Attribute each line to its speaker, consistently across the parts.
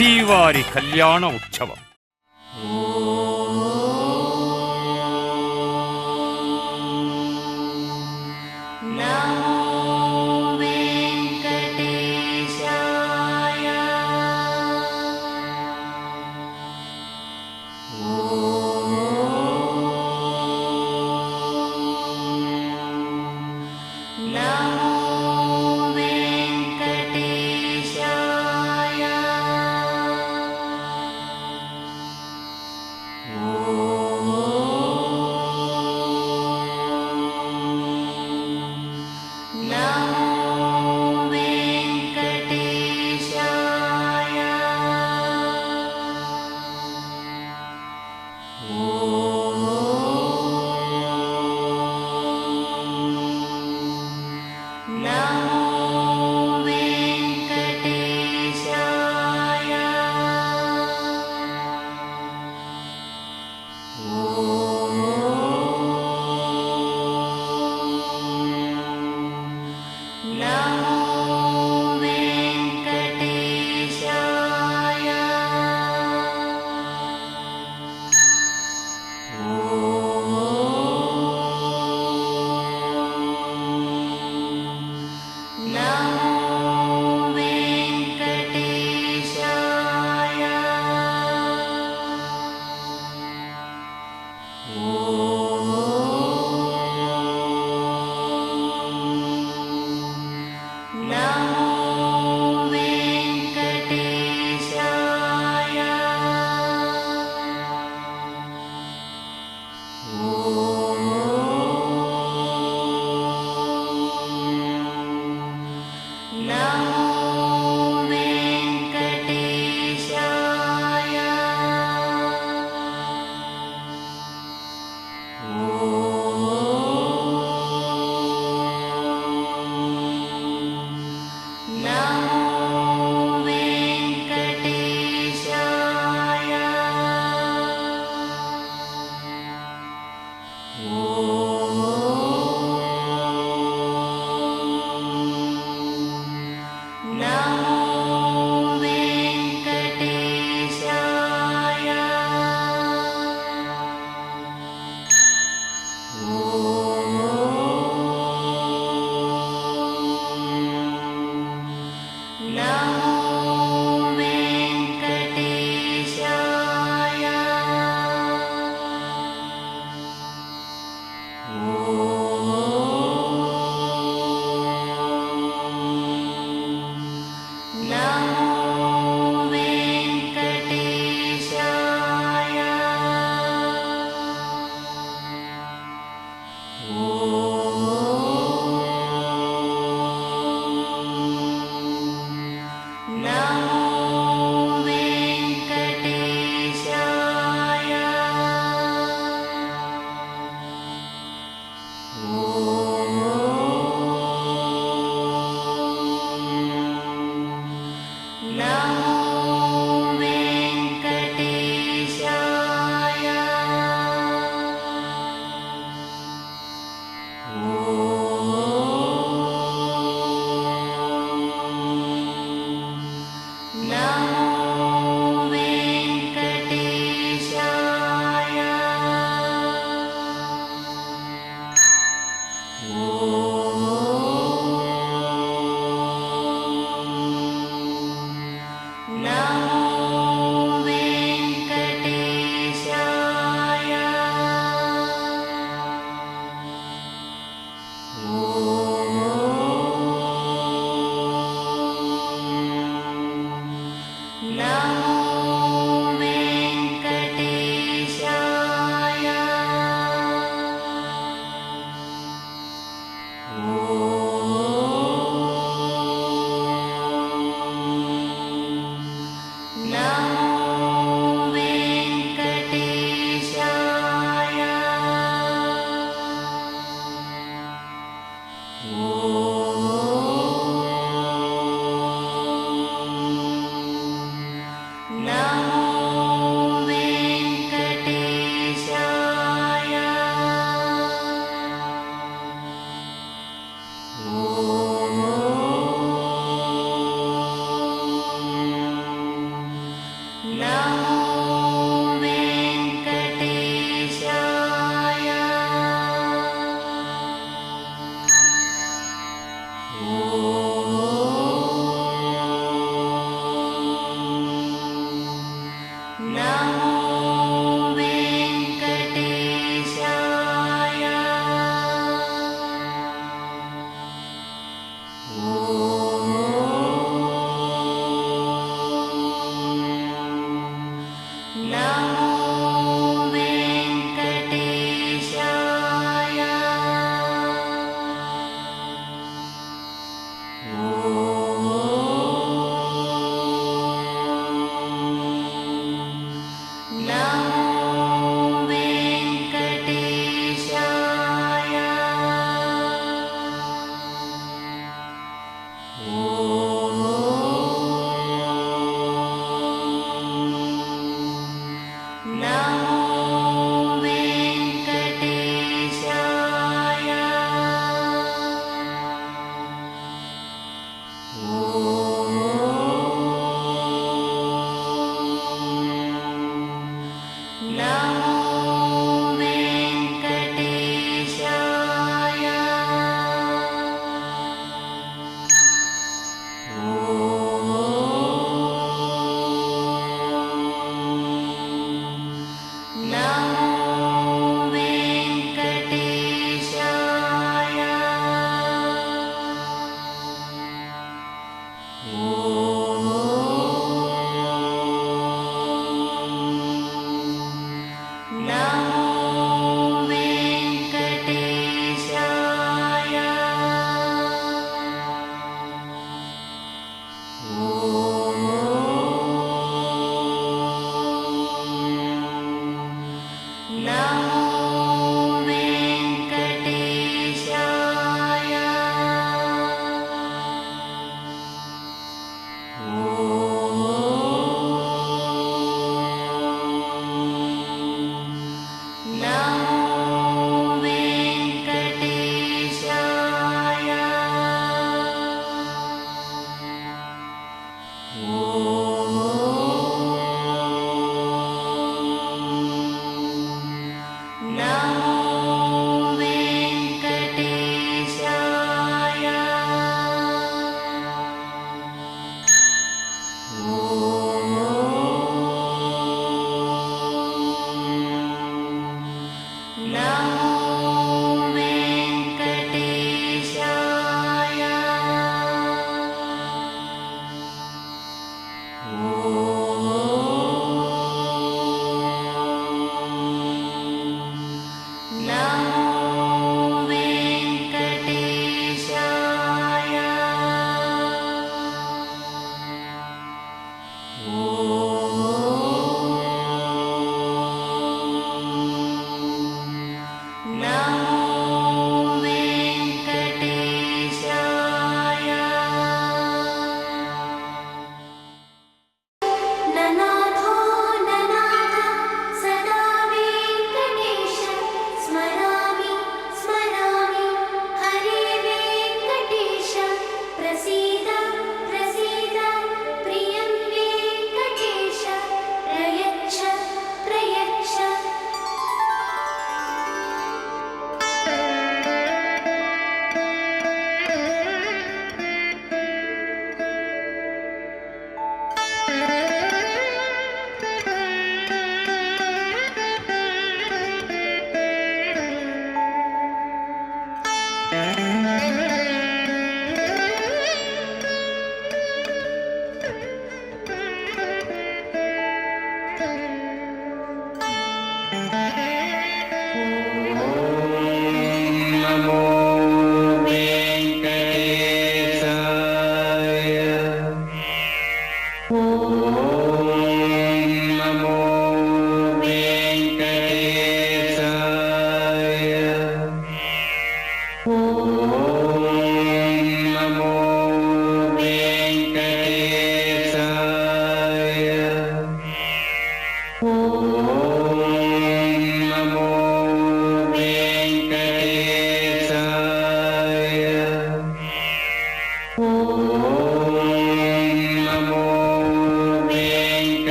Speaker 1: శ్రీవారి కళ్యాణ ఉత్సవం.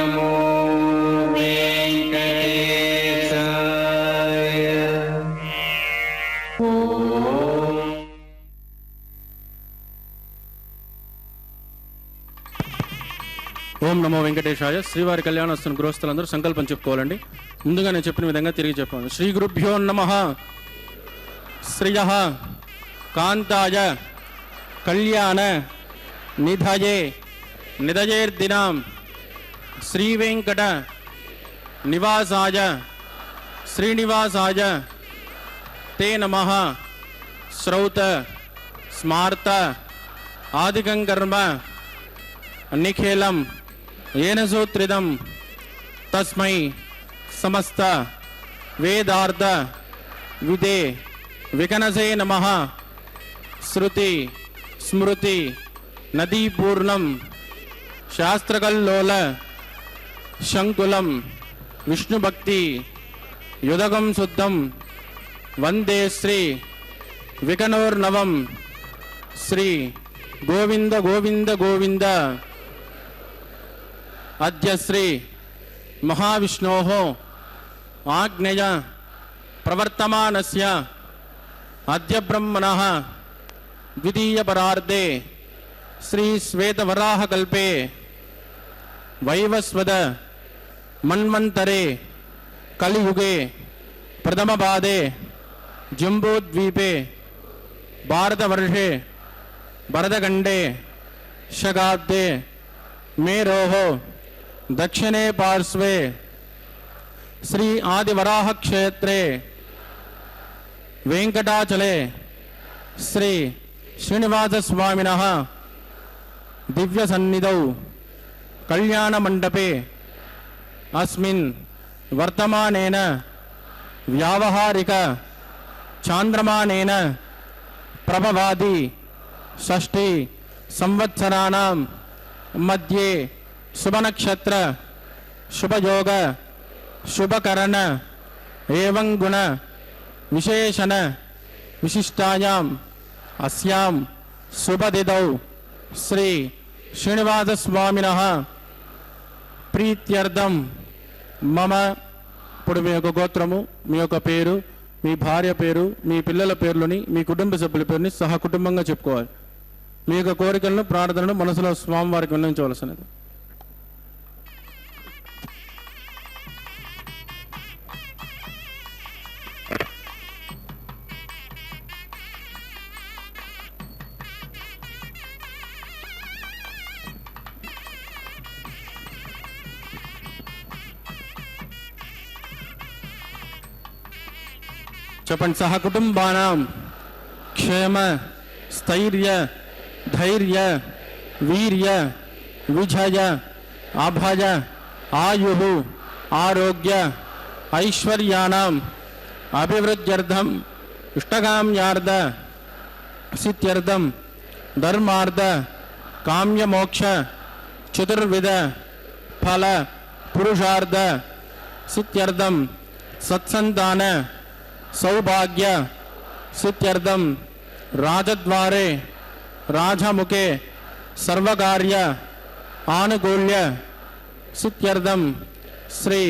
Speaker 2: नमो वेंकटेशाय। ఓం నమో వెంకటేశాయ. శ్రీవారి కళ్యాణోత్సవం గృహస్థులందరూ సంకల్పం చెప్పుకోవాలండి. ముందుగా నేను చెప్పిన విధంగా తిరిగి చెప్పాను. శ్రీ గురుభ్యో నమః. శ్రియ కాంతాయ కళ్యాణ నిధయే నిధయేర్దినాం శ్రీ వెంకట నివాసాయ శ్రీనివాసాయ తే నమః. శ్రౌత స్మార్త ఆదికం కర్మ నిఖిలం येन सूत्रिदं तस्मै समस्त वेदार्थ विदे विकनसे नमः. श्रुति स्मृति नदीपूर्णं शास्त्रकल्लोल शंकुलं विष्णुभक्ति युदगं शुद्धं वंदे श्री विकनोर्नवं श्री गोविंद गोविंद गोविंद. अद्य श्री महाविष्णोः आज्ञया प्रवर्तमानस्य अद्य ब्रह्मणः द्वितीयपरार्धे श्री श्वेतवराहकल्पे वैवस्वत मन्वन्तरे कलियुगे प्रथमपादे जम्बूद्वीपे भारतवर्षे भरतखण्डे शकाब्दे मेरोः दक्षिणे पार्श्वे श्री आदिवराह क्षेत्रे वेंकटाचले श्री श्रीनिवास स्वामिनः दिव्य सन्निधौ कल्याण मंडपे अस्मिन् वर्तमानेन व्यावहारिक चांद्रमानेन प्रभवादि षष्ठी संवत्सराणां मध्ये शुभनक्षत्र शुभयोग शुभकरण एवं गुण विशेषण विशिष्टायां अस्यां शुभतिथौ श्री श्रीनिवास स्वामिनः प्रीत्यर्थं मम ఇప్పుడు మీ యొక్క గోత్రము, మీ యొక్క పేరు, మీ భార్య పేరు, మీ పిల్లల పేర్లని, మీ కుటుంబ సభ్యుల పేరుని సహా కుటుంబంగా చెప్పుకోవాలి. మీ యొక్క కోరికలను ప్రార్థనను మనసులో స్వామివారికి విన్నవించవలసినది. చెప్పండి. సహ కుటుంబానాం క్షేమ స్థైర్య धैर्य वीर्य विजय अभय आयु आरोग्य ऐश्वर्याणाम् अभिवृद्ध्यर्थम इष्टकाम्यार्थ सिद्ध्यर्थम धर्मार्थ काम्य मोक्ष चतुर्विध फल पुरुषार्थ सिद्ध्यर्थम सत्संतान सौभाग्य सिद्ध्यर्थम राजद्वारे राजमुखे सर्वकार्य आनुकूल्य सिद्ध्यर्थम श्री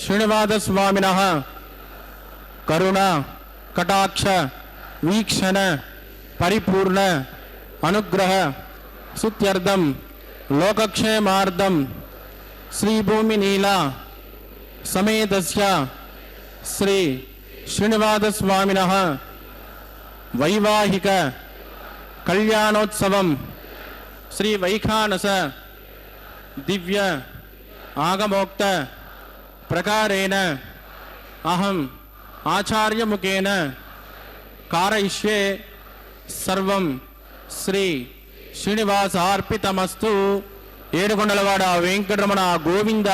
Speaker 2: श्रीनिवास स्वामिनः करुणा कटाक्ष वीक्षण परिपूर्ण अनुग्रह सिद्ध्यर्थम लोकक्षेमार्थम श्री भूमि नीला समेतस्य श्री श्रीनिवास स्वामिनः वैवाहिक कल्याणोत्सवम श्री वैखानस दिव्य आगमोक्त प्रकारेण अहम आचार्य मुखेन कारयिष्ये सर्वं श्री श्रीनिवासार्पितमस्तु. ఏడుకొండలవాడ వెంకటరమణ గోవింద.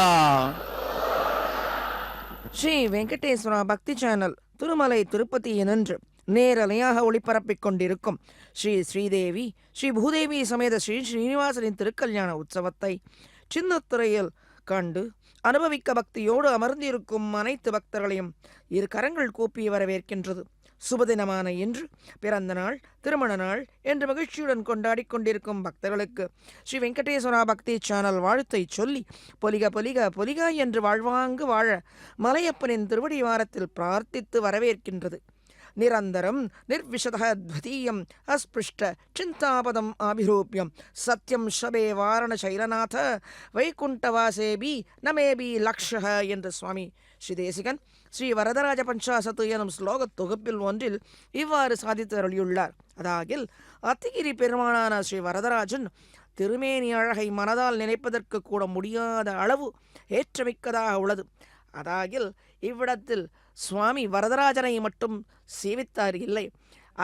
Speaker 3: ஸ்ரீ வெங்கடேஸ்வர பக்தி சேனல் திருமலை திருப்பதி என்று நேரலையாக ஒளிபரப்பிக் கொண்டிருக்கும் ஸ்ரீ ஸ்ரீதேவி ஸ்ரீ பூதேவி சமேத ஸ்ரீ ஸ்ரீனிவாசனின் திருக்கல்யாண உற்சவத்தை சின்னத்திரையில் கண்டு அனுபவிக்க பக்தியோடு அமர்ந்திருக்கும் அனைத்து பக்தர்களையும் இரு கரங்கள் கூப்பி வரவேற்கின்றது. சுபதினமான இன்று பிறந்த நாள், திருமண நாள் என்று மகிழ்ச்சியுடன் கொண்டாடி கொண்டிருக்கும் பக்தர்களுக்கு ஸ்ரீ வெங்கடேஸ்வரா பக்தி சேனல் வாழ்த்தை சொல்லி பொலிக பொலிக பொலிக என்று வாழ்வாங்கு வாழ மலையப்பனின் திருவடி வாரத்தில் பிரார்த்தித்து வரவேற்கின்றது. నిరంతరం నిర్విశదః ద్వితీయం అస్పృష్ట చింతాపదం అభిరూప్యం సత్యం శబే వాரணశైలநாத வைகுண்டவாசேபி நமேபி லக்ஷः என்று சுவாமி ஸ்ரீதேசிகன் ஸ்ரீ வரதராஜ பஞ்சாசத்து எனும் ஸ்லோகத் தொகுப்பில் ஒன்றில் இவ்வாறு சாதித்து அருளியுள்ளார். அதாகில் அத்திகிரி பெருமானான ஸ்ரீ வரதராஜன் திருமேனி அழகை மனதால் நினைப்பதற்கு கூட முடியாத அளவு ஏற்றமிக்கதாக உள்ளது. அதாகில் இவ்விடத்தில் சுவாமி வரதராஜனை மட்டும் சேவித்தார் இல்லை,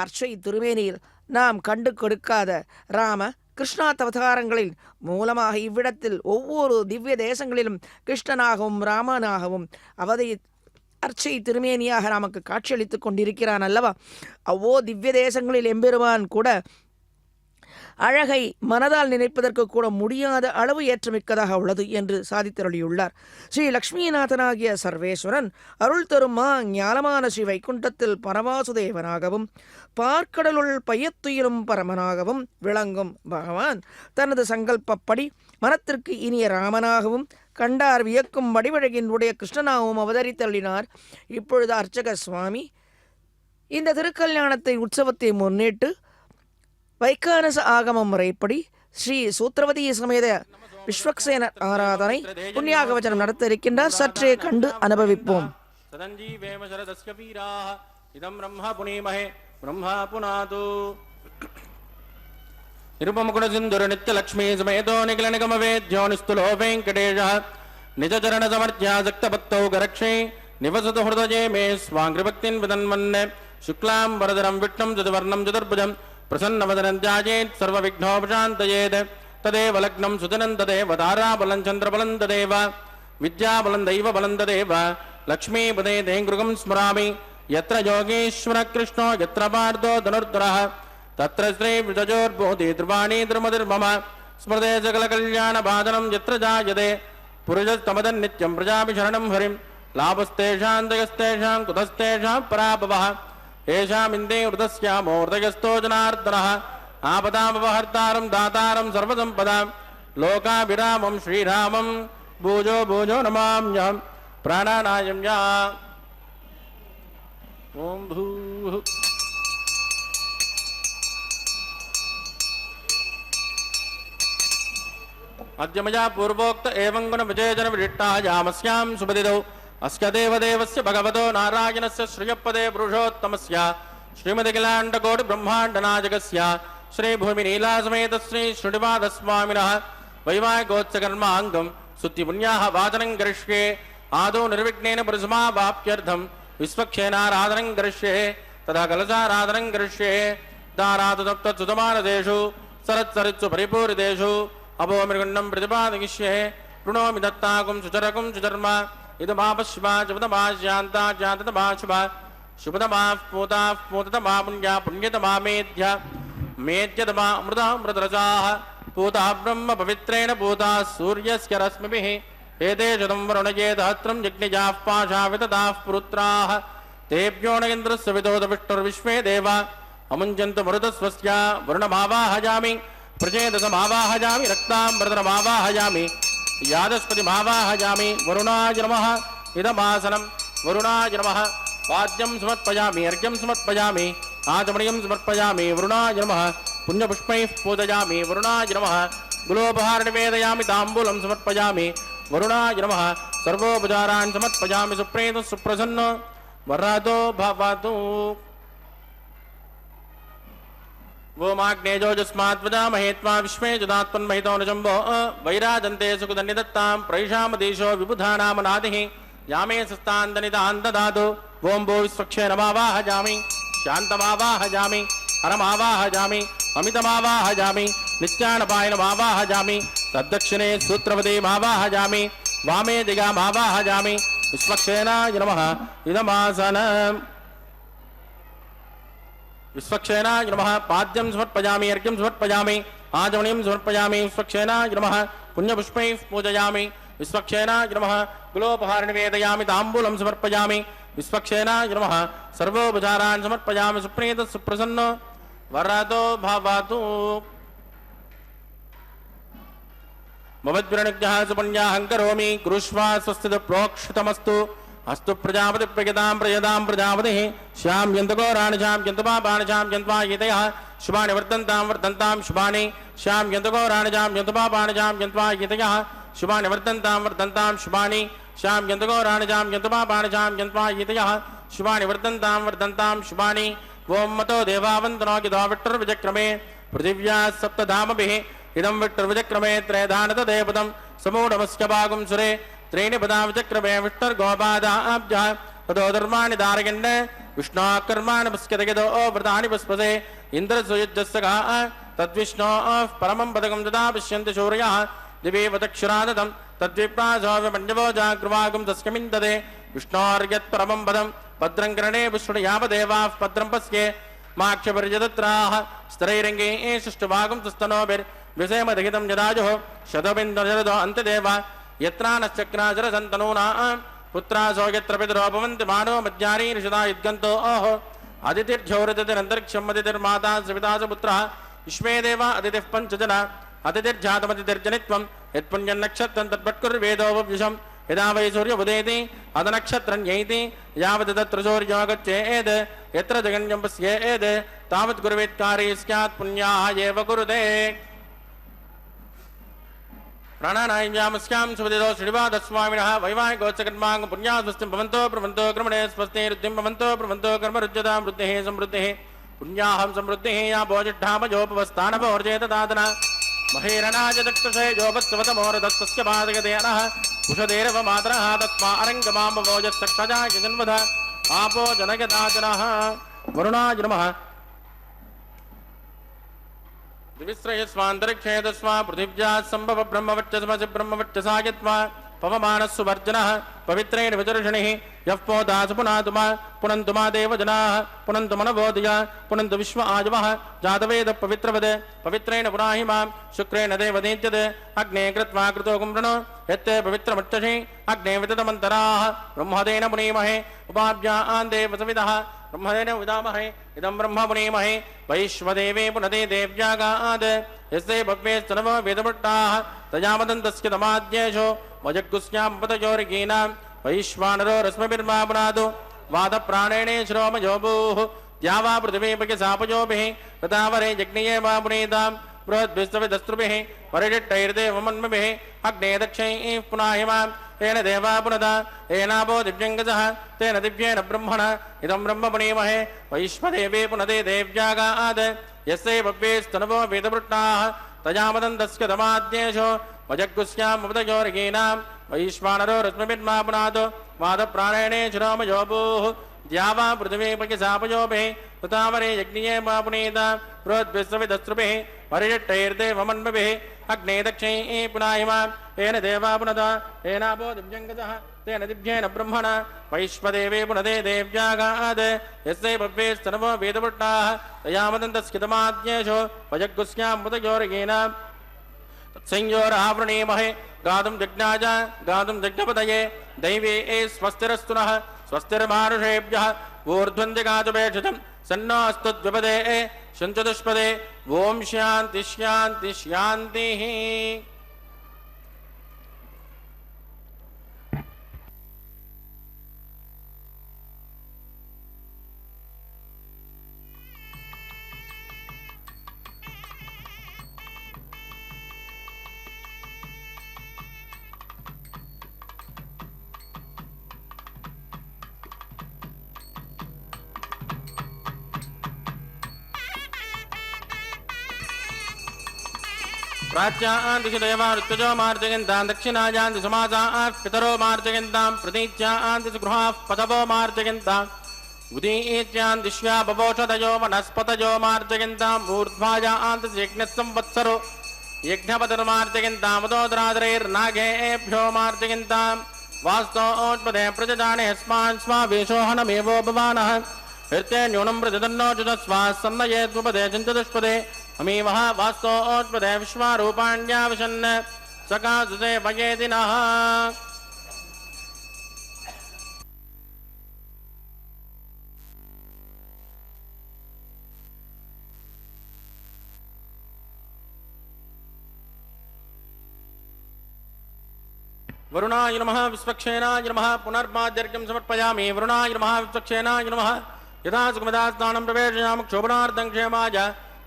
Speaker 3: அர்ச்சை திருமேனியில் நாம் கண்டு கொடுக்காத ராம கிருஷ்ணாவதாரங்களின் மூலமாக இவ்விடத்தில் ஒவ்வொரு திவ்ய தேசங்களிலும் கிருஷ்ணனாகவும் ராமனாகவும் அவதை அர்ச்சை திருமேனியாக நமக்கு காட்சியளித்துக் கொண்டிருக்கிறான் அல்லவா. அவ்வோ திவ்ய தேசங்களில் எம்பெருமான் கூட அழகை மனதால் நினைப்பதற்கு கூட முடியாத அளவு ஏற்றமிக்கதாக உள்ளது என்று சாதித்தருளியுள்ளார். ஸ்ரீ லக்ஷ்மிநாதனாகிய சர்வேஸ்வரன் அருள் தரும் ஞானமான ஸ்ரீ வைகுண்டத்தில் பரமாசுதேவனாகவும் பார்க்கடலுள் பையத்துயிலும் பரமனாகவும் விளங்கும் பகவான் தனது சங்கல்பப்படி மனத்திற்கு இனிய ராமனாகவும் கண்டார் வியக்கும் வடிவழகினுடைய கிருஷ்ணனாகவும் அவதரித்தள்ளினார். இப்பொழுது அர்ச்சக சுவாமி இந்த திருக்கல்யாணத்தை உற்சவத்தை முன்னிட்டு வைகானச ஆகம முறைப்படி ஸ்ரீ சூத்திரவதி சமேத விஸ்வக்சேன ஆராதனை புண்ணியாகவச்சனம் நடத்த இருக்கின்றார். சற்றே கண்டு அனுபவிப்போம்.
Speaker 4: நிருபமுகுண சிந்துர நித்ய லக்ஷ்மி சமேதோ நிகழ நிகம வேத்யோ நிஸ்துலோ வெங்கடேஷ நிஜ சரண சமர்த்யா சக்த பக்தௌ கரக்ஷே நிவசது ஹிருதயே மே ஸ்வாங்கிருபக்தின் விதன்மன்ன சுக்லாம் வரதரம் விஷ்ணும் சதுவர்ணம் சதுர்புஜம் பிரசன்னவதனம் தியாஜேத் சர்வ விக்னோபசாந்தயேத் ததேவ லக்னம் சுதனம் ததேவ தாராபலம் சந்திரபலம் ததேவ வித்யாபலம் தெய்வ பலம் ததேவ லக்ஷ்மீபதே தேங்குருகம் ஸ்மராமி யத்ர யோகேஸ்வர கிருஷ்ணோ யத்ர பார்தோ தனுர்தரः தத்ர ஸ்ரீ விஜயோர்போதி திருவாணி திருமதிர்மம ஸ்மிருதே சகல கல்யாண பாதனம் யத்ர ஜாயதே புருஷஸ்தமதன் நித்யம் பிரஜாபி சரணம் ஹரிம் லாபஸ்தேஷாந்தயஸ்தேஷாம் குதஸ்தேஷாம் பராபவः ஏஷாமிந்தே ஹிருதஸ்யாமோர்தயஸ்தோ ஜனார்தனः ஆபதாமபஹர்த்தாரம் தாதாரம் சர்வசம்பதாம் லோகாபிராமம் ஸ்ரீராமம் பூஜோ பூஜோ நமாம்யம் பிராணாநாயம் யா ஓம் பூஹ் अद्यमया पूर्वोक्त एवं गुण विजयजन विशिष्टायामस्यां सुपदिदौ अस्य देवदेवस्य भगवतो नारायणस्य श्रियपदे पुरुषोत्तमस्य श्रीमदखिलाण्डकोटि ब्रह्माण्डनायकस्य श्रीभूमिनीलासमेत श्री श्रीनिवासस्वामिनः वैवाहिकोत्सकर्माङ्गं स्तुतिपुण्याः वाचनं करिष्ये आदौ निर्विघ्नेन पुरुषमावाप्त्यर्थं विश्वक्षेनाराधनं करिष्ये तथा कलशाराधनं करिष्ये दारातुतप्तसुतमानदेषु सरत्सरित्सु परिपूरितेषु अभोमृगण्डं प्रतिपादयिष्ये प्रणोमि दत्ताकुं सुचरकुं सुचर्म इदमापश्वा शुभतमाश्यान्ता जाततमा शुभा शुभतमाः पूताः पूततमा पुण्या पुण्यतमा मेध्य मेध्यतमा अमृतामृतरसाः पूताः ब्रह्म पवित्रेण पूताः सूर्यस्य रश्मिभिः एते शतं वरुणये सहस्रं यज्ञजाः पाशावितताः पुरुत्राः तेभ्यो न इन्द्रस्य विदोदविष्णुर्विश्वे देवा अमुञ्चन्तु मरुतस्वस्य वरुणमावाहयामि प्रचेदसमावाहयामि रक्ताम्बरधरमावाहयामि यादस्पतिमावाहयामि वरुणाय नमः इदमासनं वरुणाय नमः वाद्यं समर्पयामि अर्घ्यं समर्पयामि आचमनीयं समर्पयामि वरुणाय नमः पुण्यपुष्पैः पूजयामि वरुणाय नमः गुलोपहार निवेदयामि ताम्बूलं समर्पयामि वरुणाय नमः सर्वोपचारान् समर्पयामि सुप्रीतो सुप्रसन्नो वरदो भवतु वोमाग्नेजोजस्माद्वदामहे त्वा विश्वे जदात्मन्महितो न जम्बो वैराजन्ते सुखदन्निदत्तां प्रैषामदेशो विबुधानामनादिः यामे सस्तान्दनिदान् ददातु वों भो विश्वक्षे नमावाहयामि शान्तमावाहयामि हरमावाहयामि अमितमावाहयामि नित्यानपायनमावाहयामि तद्दक्षिणे सूत्रपदीमावाहयामि वामे दिगामावाहयामि विश्वक्षेनाय नमः इदमासनम् विश्वक्षेनाय नमः पाद्यं समर्पयामि अर्घ्यं समर्पयामि आचमनीयं समर्पयामि विश्वक्षेनाय नमः पुण्यपुष्पैः पूजयामि विश्वक्षेनाय नमः गुलोपहार निवेदयामि ताम्बूलं समर्पयामि विश्वक्षेनाय नमः सर्वोपचारान् समर्पयामि सुप्रीतः सुप्रसन्नो वरदो भवतु भवद्विरणज्ञः सुपुण्याहं करोमि कुरुष्वा स्वस्तिः प्रोक्षितमस्तु अस्तु प्रजापति प्रयतां प्रजापतिः श्याम यन्तको राणिशां यन्तपापाणिशां यन्त्वायितयः शुभानि वर्धन्तां शुभानि श्याम यन्तको राणिशां यन्तपापाणिशां यन्त्वायितयः शुभानि वर्धन्तां शुभानि श्याम यन्तको राणिशां यन्तपापाणिशां यन्त्वायितयः शुभानि वर्धन्तां शुभानि ओं मतो देवावन्तनो गिदो विट्टुर्विजक्रमे पृथिव्या सप्तधामभिः इदं विट्टुर्विजक्रमे त्रयधानतदेवतं समूढमस्य भागं सुरे त्रीणि पदा विचक्रमे विष्णुर्गोपादाब्जः ततो धर्माणि धारयन् विष्णोः पुष्कतगिदो व्रतानि पुष्पसे इन्द्रसुयुज्यस्सखः तद्विष्णोः परमं पदकं तदा पश्यन्ति शौर्यः दिवीवतक्षुरादतं तद्विप्रासोऽव्यपञ्चवो जाग्रवागं तस्कमिन्दते विष्णोर्यत्परमं पदं भद्रं कर्णे विष्णुयावदेवाः भद्रं पश्ये माक्षपर्यदत्राः स्तरैरङ्गे सुष्ठुभागं तस्तनोभिर्विषयमधिहितं यदाजुः शतबिन्दुर्जरदो अन्त्यदेव यत्रानश्चक्राचरसन्तनूना पुत्रासो यत्र पितरो भवन्ति मानो मज्जारी ऋषदा युद्गन्तो ओहो अदितिर्झौरतिरन्तरिक्षम् अदितिर्माता सविता च पुत्रः विश्वे देवा अदितिः पञ्चजना अदितिर्जातमदितिर्जनित्वं यत्पुण्यन्नक्षत्रं तद्भट्कुर्वेदो वव्युषं यदा वै सूर्योदयति अदनक्षत्रं यैति यावत् तत्र सूर्यो गच्छेत् यत्र जगन्यं पश्येत् तावत् गुरुवेत्कारी स्यात् पुण्याः एव कुरुते प्राणानाय्यामस्यां सुपदितो श्रीवादस्वामिनः वैवाहिकोत्सकर्माङ्ग पुण्याः स्वस्तिं भवन्तो प्रवन्तो क्रमणे स्वस्ति रुद्धिं भवन्तो प्रवन्तो कर्मरुज्यतां वृद्धिः समृद्धिः पुण्याहं समृद्धिः या भोजिष्ठामजोपवस्थानभोर्जेत दादन महेरणाय दक्षसे जोपत्सवतमोरदस्तस्य पादगते अनः कुशदेरव मातरः तस्मा अरङ्गमाम्बभोजस्तक्षजाय जन्मध आपो जनगदाचनः वरुणाय नमः दिविश्रयस्वान्तरिक्षे तस्मा पृथिव्या सम्भव ब्रह्मवच्चसमसि ब्रह्मवच्चसा यत्वा पवमानस्सुवर्जनः पवित्रेण विदर्शनिः यः पोदासु पुनातुमा पुनन्तुमा देवजनाः पुनन्तु मनवोदया पुनन्तु विश्व आजवः जातवेद पवित्रवद पवित्रेण पुनाहि मां शुक्रेण देवदीत्यद अग्ने कृत्वा कृतो कुम्भृणो यत्ते पवित्रमच्चषि अग्ने विततमन्तराः ब्रह्मदेन पुनीमहे उपाभ्यां देवसविदः ब्रह्मदेन विदामहे इदं ब्रह्म पुनीमहे वैश्वदेवे पुनते देव्यागाद यस्ते भव्ये स्तनवो वेदभट्टाः तजामदन्तस्य तमाद्येषो वजग्गुस्यां पतयोरिकीनां वैश्वानरो रश्मिभिर्मा पुनादो वादप्राणेणे श्रोमजोभूः द्यावा पृथिवीपकिसापयोभिः तथावरे यज्ञये वा पुनीतां बृहद्भिस्तविदस्त्रुभिः परिषिट्टैर्देवमन्मभिः अग्ने दक्षैः पुनाहिमां तेन देवा पुनदा एनापो दिव्यङ्गजः तेन दिव्येन ब्रह्मण इदं ब्रह्म पुनीमहे वैश्वदेवे पुनदे देव्यागाद यस्यै भव्ये स्तनवो वेदवृट्टाः तजामदन्तस्य तमाद्येषो वजग्गुस्यामुदयोर्गीनां वैश्वानरो रश्मिभिर्मा पुनादो वादप्राणेणे शिरोमयोभूः द्यावा पृथिवीपकिसापयोभिः तथावरे यज्ञये मा पुनीता बृहद्भिस्सविदस्त्रुभिः परिषिट्टैर्देवमन्मभिः अग्ने दक्षैः पुनाहिमां तेन देवा पुनदा एनापो दिव्यङ्गजः तेन दिव्येन ब्रह्मण वैश्वदेवे पुनदे देव्यागाद यस्यै भव्ये स्तनवो वेदवृट्टाः तयामदन्तस्य तमाद्येषो वजग्गुस्यामुदयोर्गीनां तत्संयोरावृणीमहे गातुं जज्ञाय गातुं जज्ञपदये दैवे स्वस्तिरस्तु नः स्वस्तिर्मानुषेभ्यः ऊर्ध्वन्दिगातुपेक्षितं सन्नो अस्तु द्विपदे शञ्चतुष्पदे ओं शान्ति शान्ति शान्तिः प्राच्यां दिशि देवा ऋतुजो मार्जयन्तां दक्षिणायां दिशि समासाः पितरो मार्जयन्तां प्रतीच्यां दिशि गृहाः पदवो मार्जयन्तां उदीच्यां दिश्या बवोषधयो वनस्पतयो मार्जयन्ताम् ऊर्ध्वायां दिशि यज्ञसंवत्सरो यज्ञपतिर्मार्जयन्तां उदोदरादरैर्नागेभ्यो मार्जयन्तां वास्तोत्पदे प्रजजाने अस्मान् स्वावेशोहनमेवो भवानः हृत्ये न्यूनं प्रजदन्नोजुतस्वा सन्नये द्विपदे चञ्चतुष्पदे अमीवः वास्तोत्पदे विश्वारूपाण्यावशन् सकाशुषे भयेदिनः वरुणाय नमः विश्वक्षेनाय नमः पुनर्माद्यर्घ्यं समर्पयामि वरुणाय नमः विश्वक्षेनाय नमः यदा सुखमदा स्नानं प्रवेशयामि क्षोभनार्थं क्षेमाय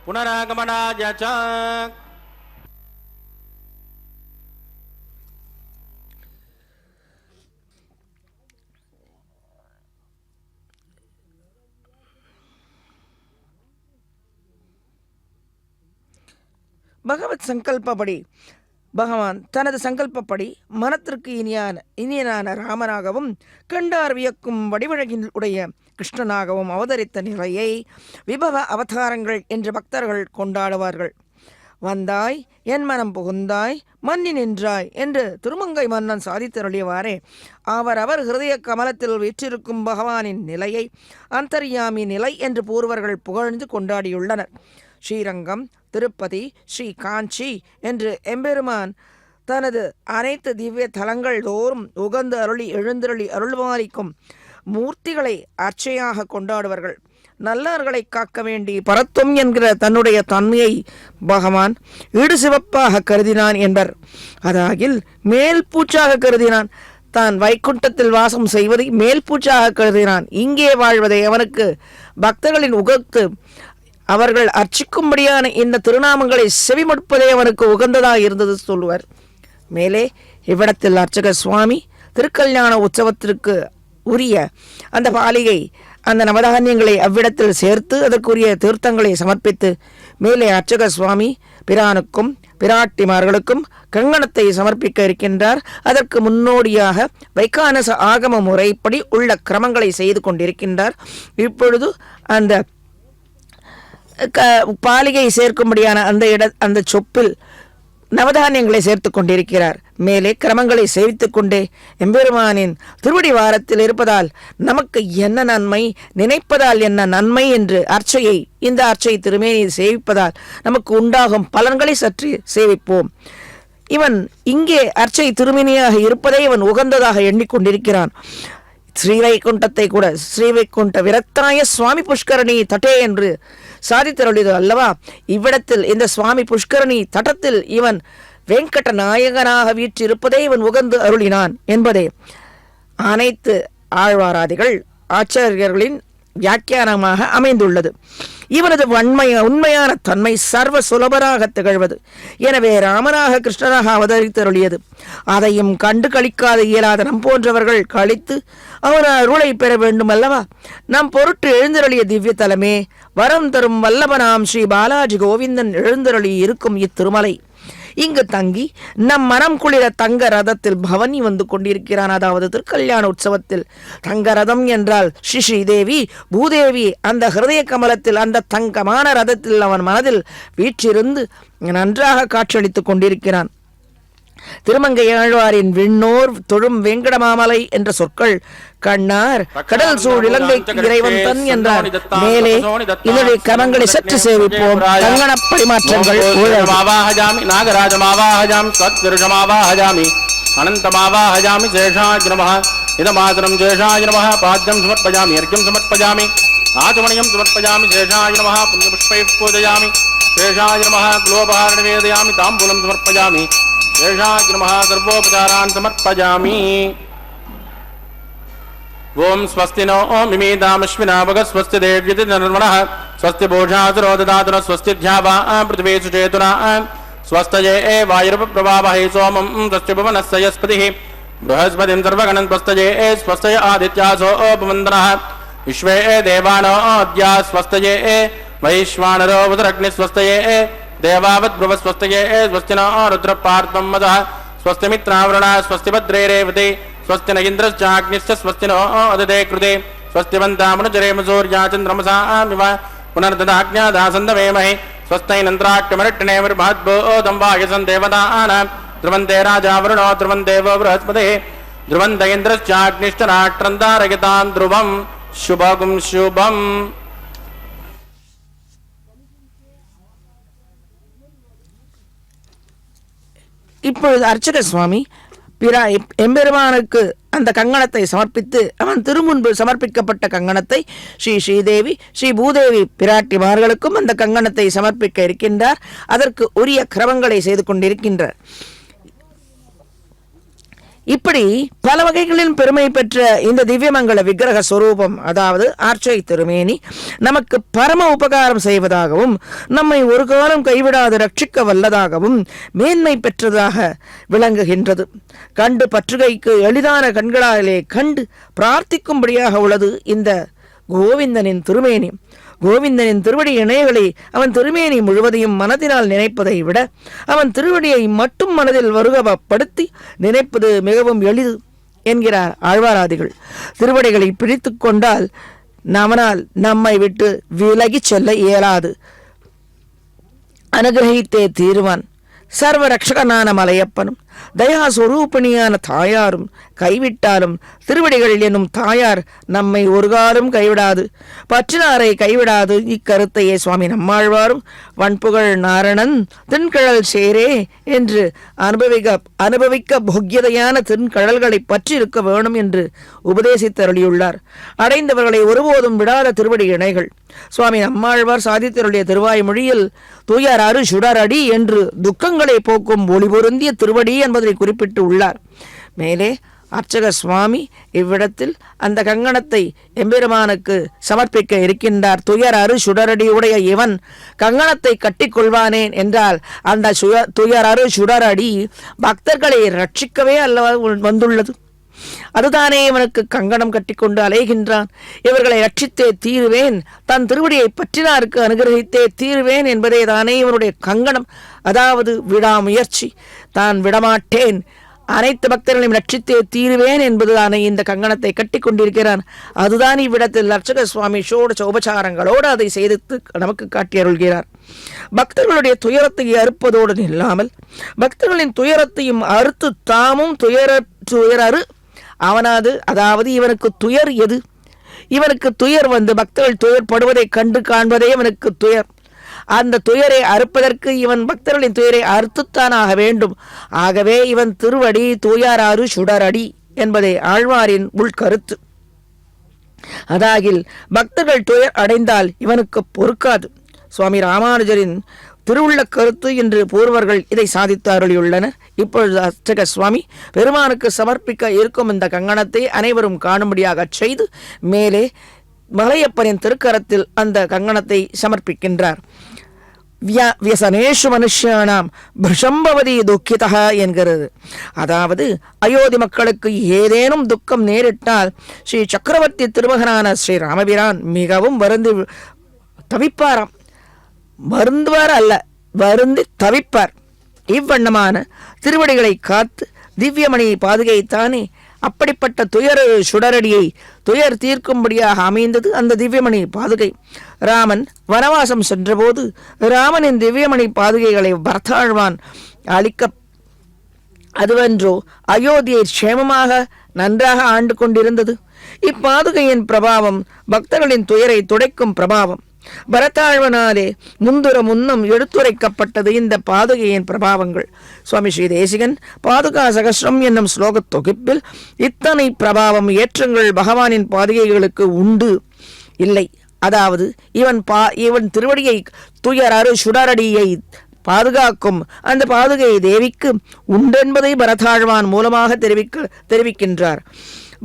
Speaker 4: पुनरागमनाय च
Speaker 3: பகவத் சங்கல்பப்படி பகவான் தனது சங்கல்பப்படி மனத்திற்கு இனியனான ராமனாகவும் கண்டார் வியக்கும் வடிவழகின் உடைய கிருஷ்ணனாகவும் அவதரித்த நிலையை விபவ அவதாரங்கள் என்று பக்தர்கள் கொண்டாடுவார்கள். வந்தாய் என் மனம் புகுந்தாய் மன்னி நின்றாய் என்று திருமங்கை மன்னன் சாதித்தருளியவாறே அவர் ஹிருதய கமலத்தில் வீற்றிருக்கும் பகவானின் நிலையை அந்தர்யாமி நிலை என்று பூர்வர்கள் புகழ்ந்து கொண்டாடியுள்ளனர். ஸ்ரீரங்கம், திருப்பதி, ஸ்ரீ காஞ்சி என்று எம்பெருமான் தனது அனைத்து திவ்ய தலங்கள் தோறும் உகந்து எழுந்தருளி அருள்வாரிக்கும் மூர்த்திகளை அர்ச்சையாக கொண்டாடுவார்கள். நல்லார்களை காக்க வேண்டி பரத்துவம் என்கிற தன்னுடைய தன்மையை பகவான் ஈடு சிவப்பாக கருதினான் என்பர். அதாகில் மேல் பூச்சாக கருதினான். தான் வைகுண்டத்தில் வாசம் செய்வதை மேல் பூச்சாக கருதினான். இங்கே வாழ்வதை அவனுக்கு பக்தர்களின் உகத்து அவர்கள் அர்ச்சிக்கும்படியான இந்த திருநாமங்களை செவிமடுப்பதே அவனுக்கு உகந்ததாக இருந்தது சொல்லுவர். மேலே இவ்விடத்தில் அர்ச்சக சுவாமி திருக்கல்யாண உற்சவத்திற்கு உரிய அந்த பாலிகை அந்த நவதானியங்களை அவ்விடத்தில் சேர்த்து அதற்குரிய தீர்த்தங்களை சமர்ப்பித்து மேலே அர்ச்சக சுவாமி பிரானுக்கும் பிராட்டிமார்களுக்கும் கங்கணத்தை சமர்ப்பிக்க இருக்கின்றார். அதற்கு முன்னோடியாக வைகானச ஆகம முறைப்படி உள்ள கிரமங்களை செய்து கொண்டிருக்கின்றார். இப்பொழுது அந்த பாலிகை சேர்க்கும்படியான அந்த சொப்பில் நவதானியங்களை சேர்த்து கொண்டிருக்கிறார். மேலே கிரமங்களை சேவித்துக் கொண்டே எம்பெருமானின் திருவடி வாரத்தில் இருப்பதால் நமக்கு என்ன நன்மை, நினைப்பதால் என்ன நன்மை என்று இந்த அர்ச்சை திருமேனியில் சேவிப்பதால் நமக்கு உண்டாகும் பலன்களை சற்று சேவிப்போம். இவன் இங்கே அர்ச்சை திருமேனியாக இருப்பதை இவன் உகந்ததாக எண்ணிக்கொண்டிருக்கிறான். ஸ்ரீவைகுண்டத்தை கூட ஸ்ரீவைகுண்ட விரக்தாய சுவாமி புஷ்கரணி தட்டே என்று சாதித்தருளியது அல்லவா. இவ்விடத்தில் இந்த சுவாமி புஷ்கரணி தட்டத்தில் இவன் வெங்கட நாயகனாக வீற்றிருப்பதை இவன் உகந்து அருளினான் என்பதே அனைத்து ஆழ்வாராதிகள் ஆச்சாரியர்களின் வியாக்கியானமாக அமைந்துள்ளது. இவனது உண்மையான தன்மை சர்வ சுலபராக திகழ்வது. எனவே ராமனாக கிருஷ்ணனாக அவதரித்தருளியது. அதையும் கண்டு கழிக்காத இயலாத நம் போன்றவர்கள் கழித்து அவன் அருளை பெற வேண்டும் அல்லவா. நம் பொருட்டு எழுந்தருளிய திவ்ய தலமே வரம் தரும் வல்லபனாம் ஸ்ரீ பாலாஜி கோவிந்தன் எழுந்தருளி இருக்கும் இத்திருமலை. இங்கு தங்கி நம் மனம் குளிர தங்க ரதத்தில் பவனி வந்து கொண்டிருக்கிறான். அதாவது திருக்கல்யாண உற்சவத்தில் தங்க ரதம் என்றால் ஸ்ரீதேவி பூதேவி அந்த ஹிருதய கமலத்தில் அந்த தங்கமான ரதத்தில் அவன் மனதில் வீற்றிருந்து நன்றாக காட்சியளித்துக் கொண்டிருக்கிறான். திருமங்கையாழ்வாரின் விண்ணோர் தொழும் வெங்கடமாமலை என்ற சொற்கள் கண்ணார் கடல் சூழ் இலங்கைக்கு இறைவன் தன் என்றார். மேலே இதனுடைய கரங்களை சற்று சேவிப்போம். கங்கண பரிமாற்றங்கள்
Speaker 4: நாகராஜமாவாஹஜாமி சத்குருஷமாவாஹஜாமி அனந்தமாவாஹஜாமி சேஷாய நமः இதமாதரம் சேஷாய நமः பாத்யம் சமர்ப்பயாமி அர்க்யம் சமர்ப்பயாமி ஆச்சமணியம் சமர்ப்பயாமி சேஷாய நமः புண்ணியபுஷ்பைः பூஜயாமி சேஷாய நமः குலோபஹார நிவேதயாமி தாம்பூலம் சமர்ப்பயாமி சேஷாய நமः சர்வோபசாரான் சமர்ப்பயாமி. ஓம் ஸ்வஸ்தி நோ மிமீதாமஸ்வினா வக ஸ்வஸ்தி தேவ்யதி நர்மணः ஸ்வஸ்தி பூஷாசுரோ ததாதுர ஸ்வஸ்தி த்யாவா பிருத்திவே சுச்சேதுனா ஸ்வஸ்தயே வாயுர்பிரவாவஹை சோமம் ஸ்வஸ்தி புவனஸ்ய யஸ்பதிः बृहस्पतिं सर्वगणं स्वस्तये स्वस्तय आदित्यासो उपमन्दनः विश्वे देवानो अद्या स्वस्तये वैश्वानरो वदरग्नि स्वस्तये देवावद्भ्रुव स्वस्तये स्वस्तिनो रुद्रपार्त्वं मदः स्वस्तिमित्रावृणा स्वस्ति भद्रे रेवते स्वस्ति न इन्द्रश्चाग्निश्च स्वस्तिनो अदते कृते स्वस्तिवन्तामनुचरेम सूर्या चन्द्रमसामिव पुनर्ददाज्ञादासन्दवेमहे स्वस्तैनन्द्राक्यमरट्टनेमिर्महद्भूतं वायुसं देवतानां ध्रुवन्ते राजा वरुणो ध्रुवन्ते वो बृहस्पतिः ध्रुवन्त इन्द्रश्चाग्निश्च राष्ट्रन्तारयतां ध्रुवं शुभगुं शुभम्.
Speaker 3: இப்பொழுது அர்ச்சக சுவாமி எம்பெருமானுக்கு அந்த கங்கணத்தை சமர்ப்பித்து அவன் திருமுன்பு சமர்ப்பிக்கப்பட்ட கங்கணத்தை ஸ்ரீதேவி ஸ்ரீ பூதேவி பிராட்டிமார்களுக்கும் அந்த கங்கணத்தை சமர்ப்பிக்க இருக்கின்றார். அதற்கு உரிய கிரமங்களை செய்து கொண்டிருக்கின்றார். இப்படி பல வகைகளில் பெருமை பெற்ற இந்த திவ்யமங்கல விக்கிரக ஸ்வரூபம், அதாவது ஆர்ச்சை திருமேனி, நமக்கு பரம உபகாரம் செய்வதாகவும் நம்மை ஒரு காலம் கைவிடாது ரட்சிக்க வல்லதாகவும் மேன்மை பெற்றதாக விளங்குகின்றது. கண்டு பற்றுகைக்கு எளிதான கண்களாலே கண்டு பிரார்த்திக்கும்படியாக உள்ளது இந்த கோவிந்தனின் திருமேனி. கோவிந்தனின் திருவடி இணைகளை அவன் திருமேனி முழுவதையும் மனதினால் நினைப்பதை விட அவன் திருவடியை மட்டும் மனதில் வருகப்படுத்தி நினைப்பது மிகவும் எளிது என்கிறார் ஆழ்வாராதிகள். திருவடிகளை பிடித்து கொண்டால் அவனால் நம்மை விட்டு விலகி செல்ல இயலாது, அனுகிரகித்தே தீருவான். சர்வ ரட்சகனான மலையப்பனும் தயாஸ்வரூபிணியான தாயாரும் கைவிட்டாலும் திருவடிகள் என்னும் தாயார் நம்மை ஒரு காலம் கைவிடாது, பற்றினாரை கைவிடாது. இக்கருத்தையே சுவாமி நம்மாழ்வாரும் வன்புகழ் நாரணன் தென்கழல் சேரே என்று அனுபவிக்க போக்கியதையான தென்கழல்களை பற்றி இருக்க வேணும் என்று உபதேசித்தருளியுள்ளார். அடைந்தவர்களை ஒருபோதும் விடாத திருவடி இணைகள். சுவாமி நம்மாழ்வார் சாதித்தருடைய திருவாய் மொழியில் தூயார் அரு சுடரடி என்று துக்கங்களை போக்கும் ஒளி பொருந்திய திருவடி என்பதை குறிப்பிட்டு உள்ளார். மேலே அர்ச்சக சுவாமி இவ்விடத்தில் அந்த கங்கணத்தை எம்பெருமானுக்கு சமர்ப்பிக்க இருக்கின்றார். துயர் அரு சுடரடியுடைய இவன் கங்கணத்தை கட்டிக்கொள்வானேன் என்றால் அந்த துயர் அரு சுடரடி பக்தர்களை ரட்சிக்கவே அல்லவா வந்துள்ளது. அதுதானே இவனுக்கு கங்கணம் கட்டிக்கொண்டு அலைகின்றான். இவர்களை ரட்சித்தே தீருவேன், தன் திருவடியை பற்றினாருக்கு அனுகிரகித்தே தீருவேன் என்பதே தானே இவனுடைய கங்கணம், அதாவது விடாமுயற்சி. தான் விடமாட்டேன், அனைத்து பக்தர்களையும் ரட்சித்தே தீருவேன் என்பதுதானே இந்த கங்கணத்தை கட்டி கொண்டிருக்கிறான். அதுதான் இவ்விடத்தில் அர்ச்சக சுவாமி ஷோடச உபச்சாரங்களோடு அதை செய்து நமக்கு காட்டி அருள்கிறார். பக்தர்களுடைய துயரத்தை அறுப்பதோடு இல்லாமல் பக்தர்களின் துயரத்தையும் அறுத்து தாமும் துயரறு அவனாது, அதாவது இவனுக்கு துயர் எது? இவனுக்கு துயர் பக்தர்கள் துயர்படுவதை கண்டு காண்பதே இவனுக்கு துயர். அந்த துயரை அறுப்பதற்கு இவன் பக்தர்களின் துயரை அறுத்துத்தானாக வேண்டும். ஆகவே இவன் திருவடி தூயாராறு சுடரடி என்பதை ஆழ்வாரின் உள்கருத்து. அதாகில் பக்தர்கள் துயர் அடைந்தால் இவனுக்கு பொறுக்காது. சுவாமி ராமானுஜரின் திருவுள்ள கருத்து என்று பூர்வர்கள் இதை சாதித்து அருளியுள்ளனர். இப்பொழுது அர்ச்சக சுவாமி பெருமானுக்கு சமர்ப்பிக்க இருக்கும் இந்த கங்கணத்தை அனைவரும் காணும்படியாக செய்து மேலே மலையப்பனின் திருக்கரத்தில் அந்த கங்கணத்தை சமர்ப்பிக்கின்றார். வியசனேஷு மனுஷியானாம் பிருஷம்பவதி துக்கிதா என்கிறது. அதாவது அயோத்தி மக்களுக்கு ஏதேனும் துக்கம் நேரிட்டால் ஸ்ரீ சக்கரவர்த்தி திருமகனான ஸ்ரீ ராமபிரான் மிகவும் வருந்தி தவிப்பாராம். வருந்துவார் அல்ல, வருந்தி தவிப்பார். இவ்வண்ணமான திருவடிகளை காத்து திவ்யமணி பாதுகைத்தானே. அப்படிப்பட்ட துயர் சுடரடியை துயர் தீர்க்கும்படியாக அமைந்தது அந்த திவ்யமணி பாதுகை. ராமன் வனவாசம் சென்றபோது ராமனின் திவ்யமணி பாதுகைகளை பரதாழ்வான் அளிக்க அதுவென்றோ அயோத்தியை க்ஷேமமாக நன்றாக ஆண்டு கொண்டிருந்தது. இப்பாதுகையின் பிரபாவம் பக்தர்களின் துயரை துடைக்கும் பிரபாவம். பரதாழ்வனாலே முன்னம் எடுத்துரைக்கப்பட்டது இந்த பாதுகையின் பிரபாவங்கள். சுவாமி ஸ்ரீ தேசிகன் பாதுகா சகஸ்ரம் என்னும் ஸ்லோக தொகுப்பில் இத்தனை பிரபாவம் ஏற்றங்கள் பகவானின் பாதுகைகளுக்கு உண்டு இல்லை. அதாவது இவன் திருவடியை துயர் சுடரடியை பாதுகாக்கும் அந்த பாதுகை தேவிக்கு உண்டென்பதை பரதாழ்வான் மூலமாக தெரிவிக்கின்றார்.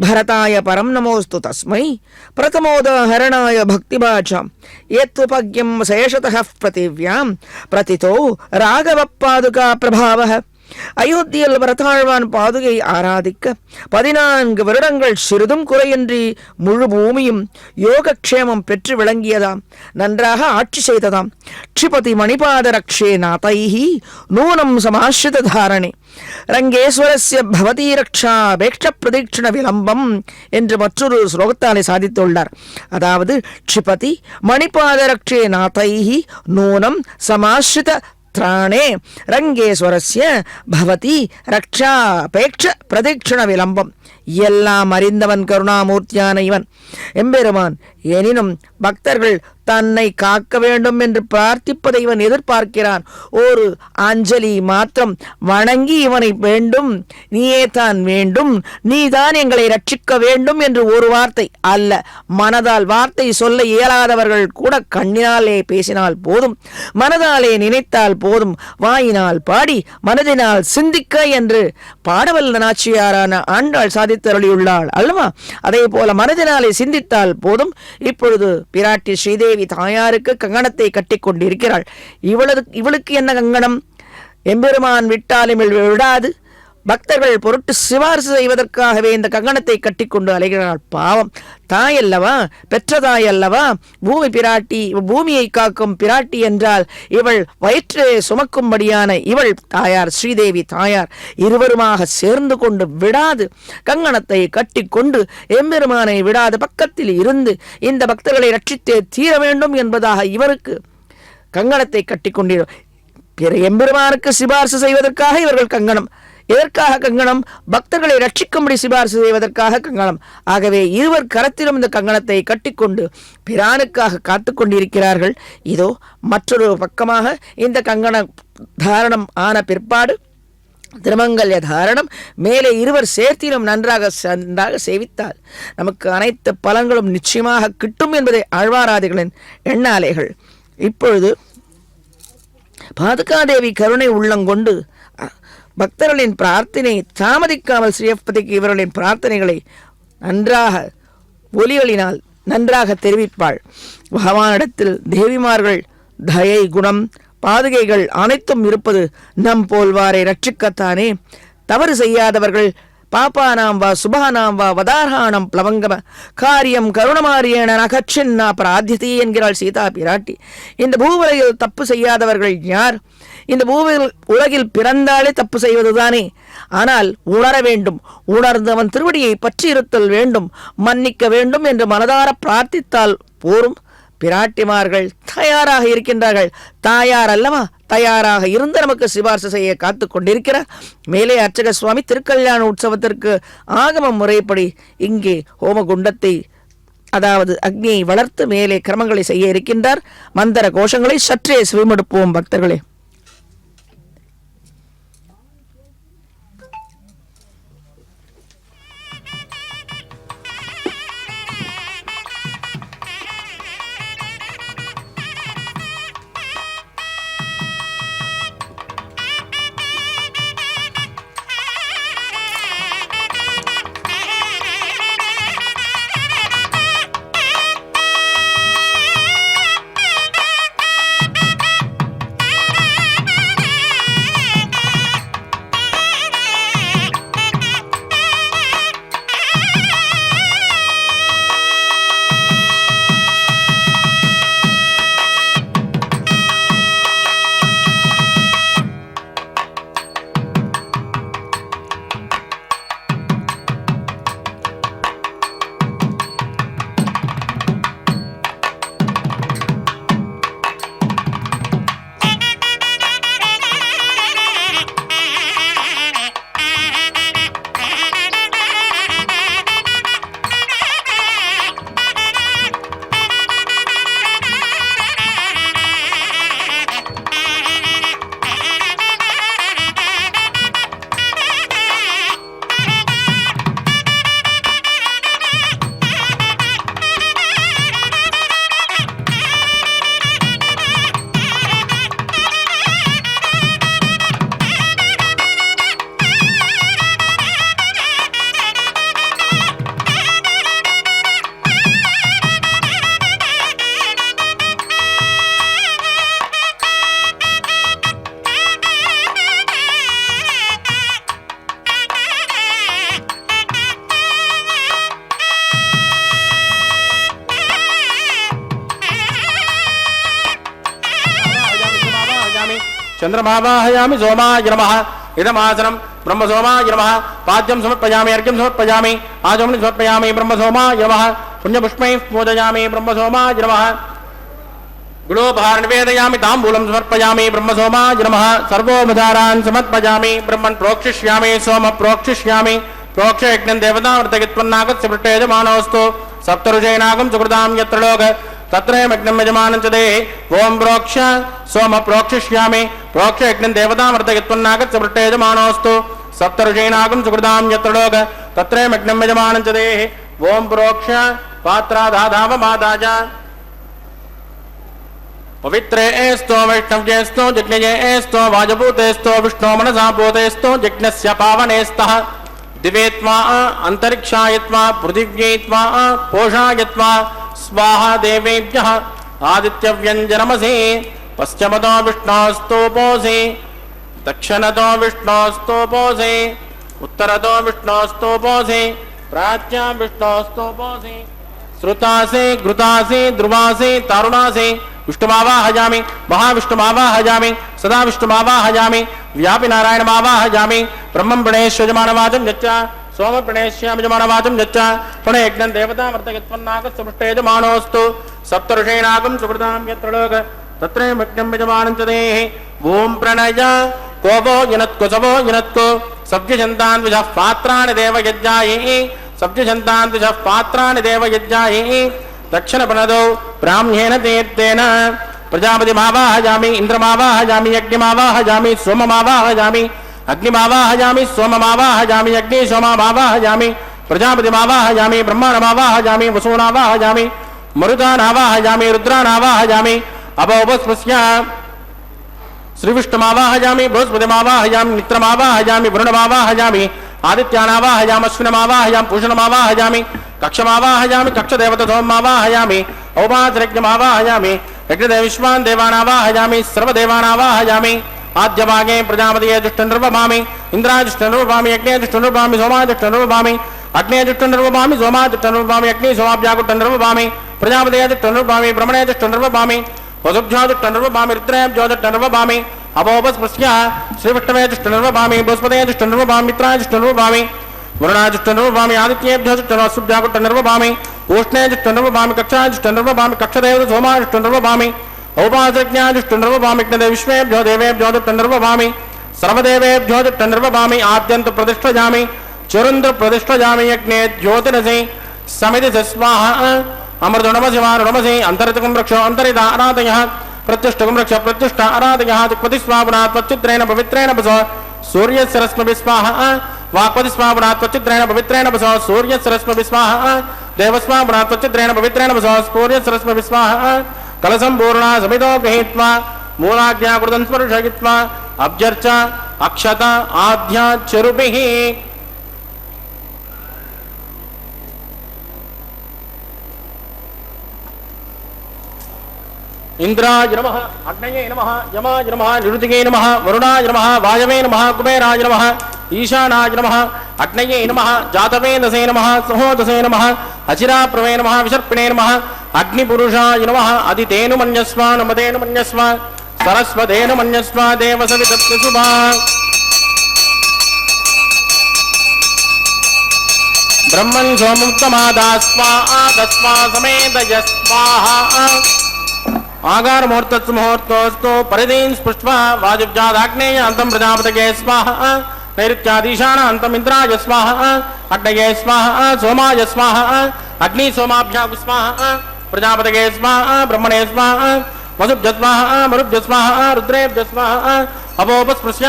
Speaker 3: பரதாய பரம் நமோஸ்து தஸ்மை பிரதமோதாஹரணாய பக்திபாட்சாம் ஏத்வபக்யம் சேஷதः பிரதிவ்யாம் பிரதிதோ ராகவ பாதுகா பிரபாவः. அயோத்தியில் பரதாழ்வான் பாதுகை ஆராதிக்க 14 வருடங்கள் சிறிதும் குறையின்றி முழு பூமியும் யோகக்ஷேமம் பெற்று விளங்கியதாம், நன்றாக ஆட்சி செய்ததாம். க்ஷிபதி மணிபாத ரக்ஷே நாதைஹி நூனம் சமாஸ்ரித தாரணே ரங்கேஸ்வரஸ்ய பவதி ரக்ஷா அபேக்ஷ பிரதீட்சண விளம்பம் என்று மற்றொரு ஸ்லோகத்தாலே சாதித்துள்ளார். அதாவது க்ஷிபதி மணிபாத ரக்ஷே நாதைஹி நூனம் சமாஸ்ரித திராணே ரங்கேஸ்வரஸ்ய பவதி ரக்ஷா அபேக்ஷ பிரதீட்சண விளம்பம் எல்லாம் அறிந்தவன் கருணாமூர்த்தியான இவன் எம்பெருமான். எனினும் பக்தர்கள் தன்னை காக்க வேண்டும் என்று பிரார்த்திப்பதை இவன் எதிர்பார்க்கிறான். ஒரு அஞ்சலி மாத்திரம் வணங்கி இவனை வேண்டும், நீயே தான் வேண்டும், நீதான் எங்களை ரட்சிக்க வேண்டும் என்று ஒரு வார்த்தை அல்ல, மனதால் வார்த்தை சொல்ல இயலாதவர்கள் கூட கண்ணினாலே பேசினால் போதும், மனதாலே நினைத்தால் போதும், வாயினால் பாடி மனதினால் சிந்திக்க என்று பாடவல்ல நாச்சியாரான ஆண்டாள் சாதித்தருளியுள்ளாள் அல்லவா? அதே போல மனதினாலே சிந்தித்தால் போதும். இப்பொழுது பிராட்டி ஸ்ரீதேவி தாயாருக்கு கங்கணத்தை கட்டி கொண்டிருக்கிறாள். இவளுக்கு என்ன கங்கணம்? எம்பெருமான் விட்டாலும் விடாது, பக்தர்கள் பொருட்டு சிபாரிசு செய்வதற்காகவே இந்த கங்கணத்தை கட்டி கொண்டு அலைகிறாள். பாவம், தாயல்லவா, பெற்ற தாயல்லவா, பூமி பிராட்டி, பூமியை காக்கும் பிராட்டி என்றால் இவள் வயிற்று சுமக்கும்படியான இவள் தாயார் ஸ்ரீதேவி தாயார். இருவருமாக சேர்ந்து கொண்டு விடாது கங்கணத்தை கட்டி கொண்டு எம்பெருமானை விடாது பக்கத்தில் இருந்து இந்த பக்தர்களை ரட்சித்தே தீர வேண்டும் என்பதாக இவருக்கு கங்கணத்தை கட்டி கொண்டிரு. பிற எம்பெருமானுக்கு சிபாரிசு செய்வதற்காக இவர்கள் கங்கணம். எதற்காக கங்கணம்? பக்தர்களை ரட்சிக்கும்படி சிபாரிசு செய்வதற்காக கங்கணம். ஆகவே இருவர் கரத்திலும் இந்த கங்கணத்தை கட்டிக்கொண்டு பிரானுக்காக காத்து கொண்டிருக்கிறார்கள். இதோ மற்றொரு பக்கமாக இந்த கங்கண தாரணம் ஆன பிற்பாடு திருமங்கல்ய தாரணம் மேலே இருவர் சேர்த்திலும் நன்றாக சேவித்தால் நமக்கு அனைத்து பலன்களும் நிச்சயமாக கிட்டும் என்பதை ஆழ்வாராதிகளின் எண்ணாலைகள். இப்பொழுது பாதுகாதேவி கருணை உள்ளங்கொண்டு பக்தர்களின் பிரார்த்தனை தாமதிக்காமல் ஸ்ரீயப்பதிக்கு இவர்களின் பிரார்த்தனைகளை நன்றாக ஒலிகளினால் நன்றாக தெரிவிப்பாள். பகவானிடத்தில் தேவிமார்கள் தயை குணம் பாதுகைகள் அனைத்தும் இருப்பது நம் போல்வாரை ரட்சிக்கத்தானே. தவறு செய்யாதவர்கள் பாப்பானாம் வா சுபானாம் வா வதார்ஹானம் பிளவங்கம காரியம் கருணமாரியன நகச்சின்னா பிராத்தியதி என்கிறாள் சீதா பிராட்டி. இந்த பூவுலகில் தப்பு செய்யாதவர்கள் யார்? இந்த உலகில் பிறந்தாலே தப்பு செய்வதுதானே. ஆனால் உணர வேண்டும், உணர்ந்தவன் திருவடியை பற்றி இருத்தல் வேண்டும், மன்னிக்க வேண்டும் என்று மனதார பிரார்த்தித்தால் போரும். பிராட்டிமார்கள் தயாராக இருக்கின்றார்கள். தாயார் அல்லவா, தயாராக இருந்து நமக்கு சிபார்சு செய்ய காத்து கொண்டிருக்கிறார். மேலே அர்ச்சக சுவாமி திருக்கல்யாண உற்சவத்திற்கு ஆகம முறைப்படி இங்கே ஹோமகுண்டத்தை அதாவது அக்னியை வளர்த்து மேலே கிரமங்களை செய்ய இருக்கின்றார். மந்திர கோஷங்களை சற்றே செவிமடுப்போம் பக்தர்களே.
Speaker 4: चंद्रमावाहयामि सोमाय नमः इदमासनं ब्रह्म सोमाय नमः पाद्यं समर्पयामि अर्घ्यं समर्पयामि आचमनं समर्पयामि ब्रह्म सोमाय नमः पुण्यपुष्पैः पूजयामि ब्रह्म सोमाय नमः गुणोपहार निवेदयामि ताम्बूलं समर्पयामि ब्रह्म सोमाय नमः सर्वोपचारान् समर्पयामि ब्रह्मन् प्रोक्षिष्यामि सोम प्रोक्षिष्यामि प्रोक्ष यज्ञं देवतामृतगित्वन्नागस्य पृष्ठे यजमानोऽस्तु सप्तऋषीणागं सुकृतां यत्र लोक तत्र यज्ञं यजमानं च देहि ओम प्रोक्ष सोम प्रोक्षिष्यामि प्रोक्ष यज्ञं देवतामृतगित्वन्नागस्य पृष्ठे यजमानोऽस्तु सप्तऋषीणागं सुकृतां यत्र लोक तत्र यज्ञं यजमानं च देहि ओम प्रोक्ष पात्राधाधावमादाज पवित्रे एस्तो वैष्णव्येस्तो यज्ञयेस्तो वाजभूतेस्तो विष्णो मनसा भूतेस्तो यज्ञस्य पावनेस्तः दिवेत्वा अंतरिक्षायत्वा पृथिव्यैत्वा पोषायत्वा स्वाहा देवेभ्यः आदित्यव्यञ्जनमसि पश्चिमतो विष्णोस्तोपोसि दक्षिणतो विष्णोस्तोपोसि उत्तरतो विष्णोस्तोपोसि प्राच्यां विष्णोस्तोपोसि श्रुतासि घृतासि ध्रुवासि तारुणासि विष्णुमावाहयामि महाविष्णुमावाहयामि सदा विष्णुमावाहयामि व्यापि नारायणमावाहयामि ब्रह्मं प्रणेष्यजमानवाचं यच्च सोम प्रणेष्यामजमानवाचं यच्च प्रणयज्ञं देवतामृतगित्वन्नागस्य पृष्ठे यजमानोऽस्तु सप्तऋषीणागं सुकृतां यत्र लोक तत्र यज्ञं यजमानं च देहि ओम प्रणय कोपो युनत्को सवो युनत्को सव्यजन्तान् विजः पात्राणि देवयज्ञायै सव्यजन्तान् विजः पात्राणि देवयज्ञायै दक्षिणपणदौ ब्राह्म्येण तीर्थेन प्रजापतिमावाहयामि इन्द्रमावाहयामि यज्ञमावाहयामि सोममावाहयामि अग्निमावाहयामि सोममावाहयामि अग्नि सोममावाहयामि प्रजापतिमावाहयामि ब्रह्माणमावाहयामि वसूनावाहयामि मरुतानावाहयामि रुद्रानावाहयामि अभोपस्पृश्य श्रीविष्णुमावाहयामि बृहस्पतिमावाहयामि मित्रमावाहयामि वरुणमावाहयामि आदित्यानावाहयामि अश्विनमावाहयामि पूषणमावाहयामि कक्षमावाहयामि कक्षदेवतसोममावाहयामि औपासयज्ञमावाहयामि यज्ञदेविश्वान् देवानावाहयामि सर्वदेवानावाहयामि आद्यभागे प्रजापतिये दुष्टनिर्वभामि इन्द्राय दुष्टनिर्वभामि यज्ञे दुष्टनिर्वभामि सोमाय दुष्टनिर्वभामि अग्ने दुष्टनिर्वभामि सोमाय दुष्टनिर्वभामि अग्नि सोमाभ्यागुष्टनिर्वभामि प्रजापतिये दुष्टनिर्वभामि ब्रह्मणे दुष्टनिर्वभामि वसुभ्यो दुष्टनिर्वभामि रुद्रेभ्यो दुष्टनिर्वभामि अभोपस्पृश्य श्रीविष्णवे दुष्टनिर्वभामि बृहस्पतये दुष्टनिर्वभामि मित्राय दुष्टनिर्वभामि वरुणाय दुष्टनिर्वभामि आदित्येभ्यो दुष्टनिर्वभामि उष्णे दुष्टनिर्वभामि कक्षाय दुष्टनिर्वभामि कक्षदेवता सोमाय दुष्टनिर्वभामि औपासज्ञाय दुष्टनिर्वभामि यज्ञदेविश्वेभ्यो देवेभ्यो दुष्टनिर्वभामि सर्वदेवेभ्यो दुष्टनिर्वभामि आद्यन्त प्रतिष्ठयामि चिरन्द्र प्रतिष्ठयामि यज्ञे ज्योतिरसि समिति स्वाहा अमृतोणमसि वारुणमसि अन्तरितकं रक्ष अन्तरिता आराधयः प्रत्युष्टकं रक्ष प्रत्युष्ट आराधयः दिक्पतिस्वापुनात् त्वच्चित्रेण पवित्रेण बस सूर्यस्य रश्मिभिः स्वाहा वाक्पतिस्वापुनात् त्वच्चित्रेण पवित्रेण बस सूर्यस्य रश्मिभिः स्वाहा देवस्वापुनात् त्वच्चित्रेण पवित्रेण बस सूर्यस्य रश्मिभिः स्वाहा कलशं पूर्णा समितो गृहीत्वा मूलाज्ञाकृतं स्पर्शयित्वा अभ्यर्च अक्षत आद्या चरुभिः इंद्राय नमः अग्नये नमः यमाय नमः निरुतिगे नमः वरुणाय नमः वायवे नमः कुबेराय नमः ईशानाय नमः अग्नये नमः जातवेदसे नमः सहोदसे नमः अचिराप्रवे नमः विसर्पिणे नमः अग्निपुरुषाय नमः अदितेनु मन्यस्व नमदेनु मन्यस्व सरस्वतेनु मन्यस्व देवसवितस्य शुभा ब्रह्मन् सोमुक्तमादास्वा आदस्वा समेदयस्वाहा आगार मुहूर्तस्तु मुहूर्तोस्तु परिदीन् स्पृष्ट्वा वाजिब्जादाग्नेय अन्तं प्रजापतये स्वाहा नैऋत्यादीशान अन्तं इन्द्राय स्वाहा अग्नये स्वाहा सोमाय स्वाहा अग्नि सोमाभ्यां स्वाहा प्रजापतये स्वाहा ब्रह्मणे स्वाहा वसुभ्य स्वाहा मरुभ्य स्वाहा रुद्रेभ्य स्वाहा अभोपस्पृश्य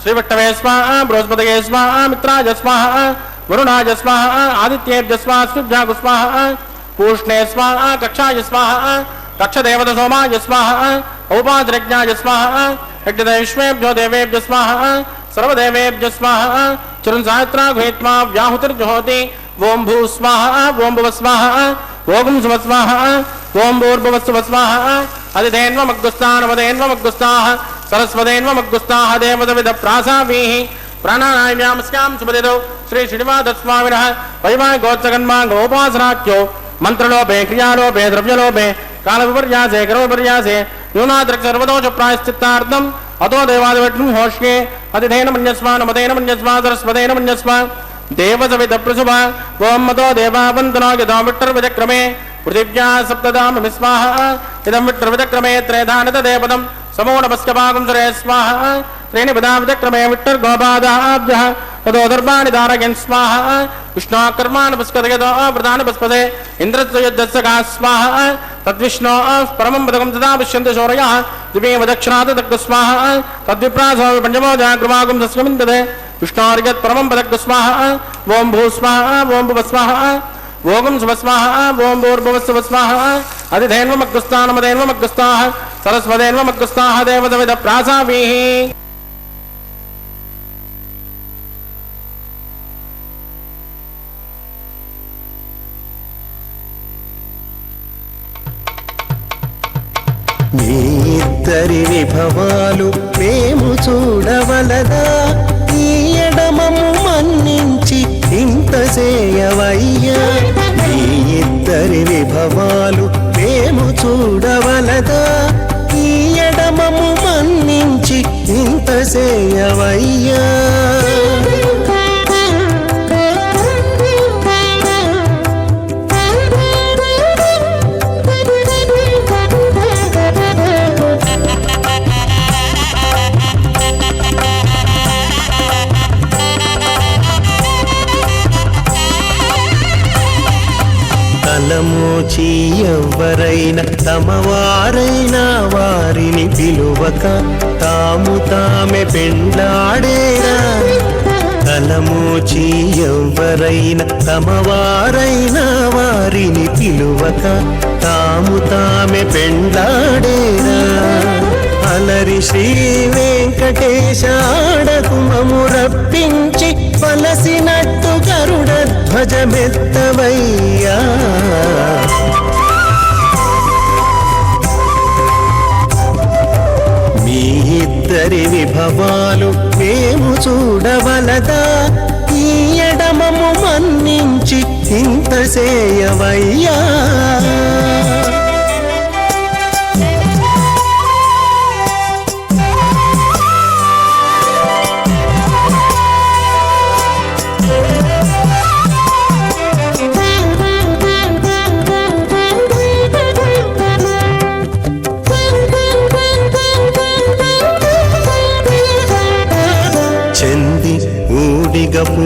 Speaker 4: श्रीविष्णवे स्वाहा बृहस्पतये स्वाहा मित्राय स्वाहा वरुणाय स्वाहा आदित्येभ्य स्वाहा अश्विभ्यां स्वाहा पूष्णे स्वाहा कक्षाय स्वाहा कक्षदेवता सोमाय स्वाहा औपासयज्ञाय स्वाहा यज्ञदेविश्वेभ्यो देवेभ्यो स्वाहा सर्वदेवेभ्यो स्वाहा चिरंसायत्रा गृहीत्वा व्याहुतिर्जुहोति ओम भू स्वाहा ओम भुव स्वाहा ओम सुव स्वाहा ओम भूर्भुवस्सुव स्वाहा अधिधेन्वमग्गुस्तानवदेन्वमग्गुस्ताः सरस्वतेन्वमग्गुस्ताः देवदविदप्रासाभिः प्राणानायाम्स्यां सुपदितौ श्री श्रीनिवासस्वामिनः वैवाहिकोत्सकन्मा गोपासनाख्यो मंत्रलोभे क्रियालोभे द्रव्यलोभे कालविपर्यासे कर्मविपर्यासे न्यूनाद्रक् सर्वदोष प्रायश्चित्तार्थम् अतो देवादिविष्णुं होष्ये अतिथेन मन्यस्व नमतेन मन्यस्व सरस्वतेन मन्यस्व देवसवितप्रसुभ ओम मतो देवावन्दनो यदा विट्टर्विचक्रमे पृथिव्या सप्तधामि स्वाहा इदं विट्टर्विचक्रमे त्रेधानतदेपदं समो नमस्कभागं सुरे स्वाहा त्रीणि पदा विचक्रमे विट्टर्गोपादाभ्यः तदोदर्भाणि धारयन् स्वाहा विष्णोः कर्माणि पुष्करयतो प्रधान पुष्पदे इन्द्रस्य युद्धस्य का स्वाहा तद्विष्णोः परमं पदकं तदा पश्यन्ति शौर्यः दिवेव दक्षिणात् दग्ध स्वाहा तद्विप्रासो पञ्चमो जागृमागुं तस्मिन्दते विष्णोर्यत् परमं पदक स्वाहा ओं भू स्वाहा ओं भुव स्वाहा ओं शुभ स्वाहा ओं भूर्भुवस्सुव स्वाहा अधिधेन्वमग्गस्तानमधेन्वमग्गस्ताः सरस्वतेन्वमग्गस्ताः देवदविद प्रासावीः
Speaker 5: మీ ఇద్దరి విభవాలు మేము చూడవలదా ఈ ఎడమము మన్నించి ఇంత చేయవయ్యా మీ ఇద్దరి విభవాలు మేము చూడవలదా ఈ ఎడమము మన్నించి ఇంత చేయవయ్యా తలమోచి ఎవ్వరైనా తమవారైనా వారిని పిలువక తాము తామే పెండ్లాడేరా తలమోచి ఎవ్వరైనా తమవారైనా వారిని పిలువక తాము తామే పెండ్లాడేరా అలరి శ్రీ వెంకటేశ ఆడకుమము రప్పించి పలసినట్టు గరుడ ధ్వజమెత్తవయ్యా మీ ఇద్దరి విభవాలు మేము చూడవలదా ఈ ఎడమము మన్నించి ఇంత చేయవయ్యా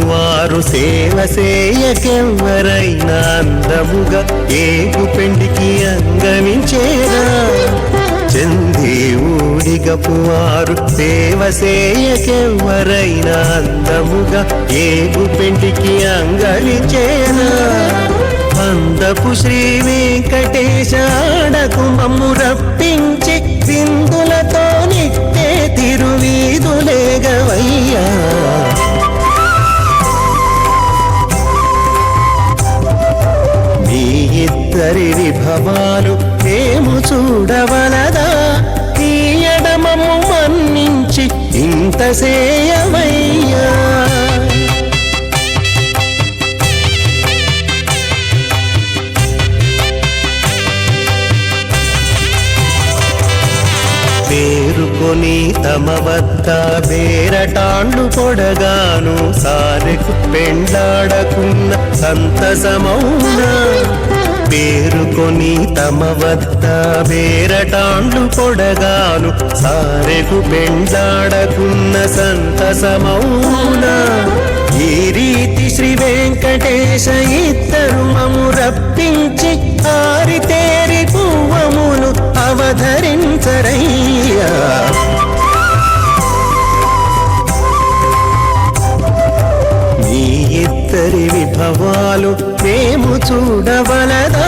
Speaker 5: వారు సేవ సేయకెవ్వరైనా అందముగా ఏగు పెండికి అంగమించేరా చంది ఊడిగపు వారు సేవ సేయకెవ్వరైనా అందముగా ఏగు పెండికి అంగమించేరా అందపు శ్రీ వెంకటేశ ఆడకు మమ్ము రప్పించి సింధులతో నిట్టే తిరువీధులేగవయ్యా ఇద్దరి విభవాలు మేము చూడవలదా ఈ ఎడమము మన్నించి ఇంత చేయవయ్యా పేరుకొని తమ వద్ద బేరటాండ్లు పొడగాను సారెకు పెండ్లాడకున్న సంతసమౌనా పేరుకొని తమ వద్ద బేరటాండ్లు పొడగాను సారెకు పెండ్లాడకున్న సంతసమౌనా ఈ రీతి శ్రీ వెంకటేశ ఇద్దరు మము రప్పించి ఆరితేరి పువ్వములు అవధరించరయ్యా మీ ఇద్దరి విభవాలు మేము చూడవలదా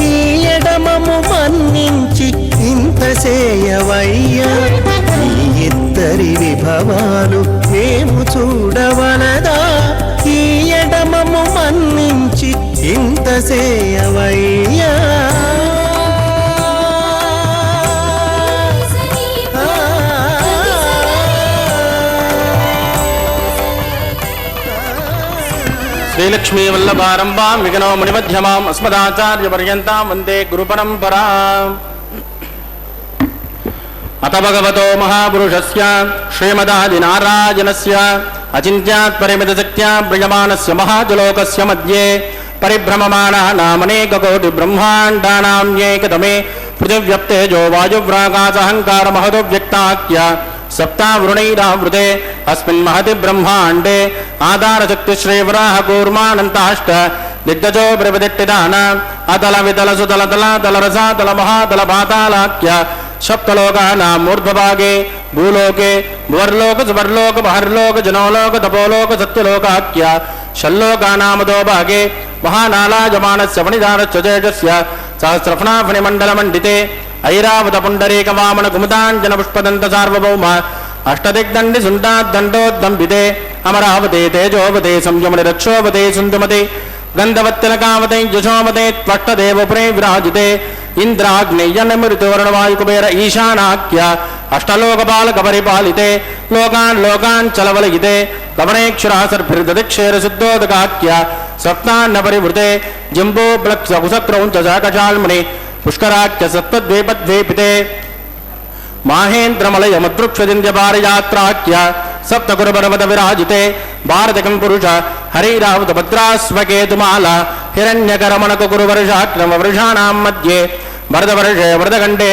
Speaker 5: ఈ ఎడమము మన్నించి ఇంత చేయవయ్యా మీ ఇద్దరి విభవాలు మేము చూడవలదా ఈ ఎడమము మన్నించి ఇంత చేయవయ్యా
Speaker 4: श्रीलक्ष्मी वल्लभारंभां विघ्नो मुनिमध्यमाम् अस्मदाचार्यपर्यन्तां वन्दे गुरुपरम्पराम् अथ भगवतो महापुरुषस्य श्रीमदादिनारायणस्य अचिन्त्यात् परिमितशक्त्या ब्रजमानस्य महाजलोकस्य मध्ये परिभ्रममाणानामनेककोटिब्रह्माण्डानां एकतमे पृथिव्यप्तेजो वायुव्राकाशहङ्कारमहदो व्यक्ताख्य सप्तावृणैरावृते अस्मिन् महति ब्रह्माण्डे आधारशक्तिश्रेवराः कूर्मानन्ताष्ट दिग्गजो ब्रविदिट्टिदान अतल वितल सुतल तलातल रसातल महातल पातालाख्य सप्तलोकानां मूर्ध्वभागे भूलोके भुवर्लोक सुवर्लोक महर्लोक जनोलोक तपोलोक सत्यलोकाख्य षल्लोकानामदो भागे महानालायमानस्य फणिधारस्य तेजस्य सहस्रफणाफणिमण्डलमण्डिते ऐरावत पुण्डरीक वामन कुमुदाञ्जन पुष्पदन्त सार्वभौम अष्टदिग्दण्डि सुण्डाद्दण्डोद्दम्बिते अमरावते तेजोवते संयमनि रक्षोवते सुन्दुमते गन्धवत्तिलकावते यशोमते त्वष्टदेवपुरे विराजिते इन्द्राग्नेयनमृतवर्णवायुकुबेर ईशानाख्य अष्टलोकपालकपरिपालिते लोकान् लोकान् चलवलयिते लवणेक्षुरासर्भिर्दधिक्षेरशुद्धोदकाख्य सप्तान्न परिवृते जम्बो ब्लक्सकुसक्रौञ्चशाकशाल्मुनि पुष्कराख्य सप्तद्वीपद्वीपिते माहेन्द्रमलय मद्रुक्षदिन्द्यपारयात्राख्य सप्तकुरपर्वत विराजिते भारतकं पुरुष हरिरावत भद्रास्वकेतुमाला हिरण्यकरमणकुरुवर्षाक्रमवर्षाणां मध्ये भरतवर्षे वरदखण्डे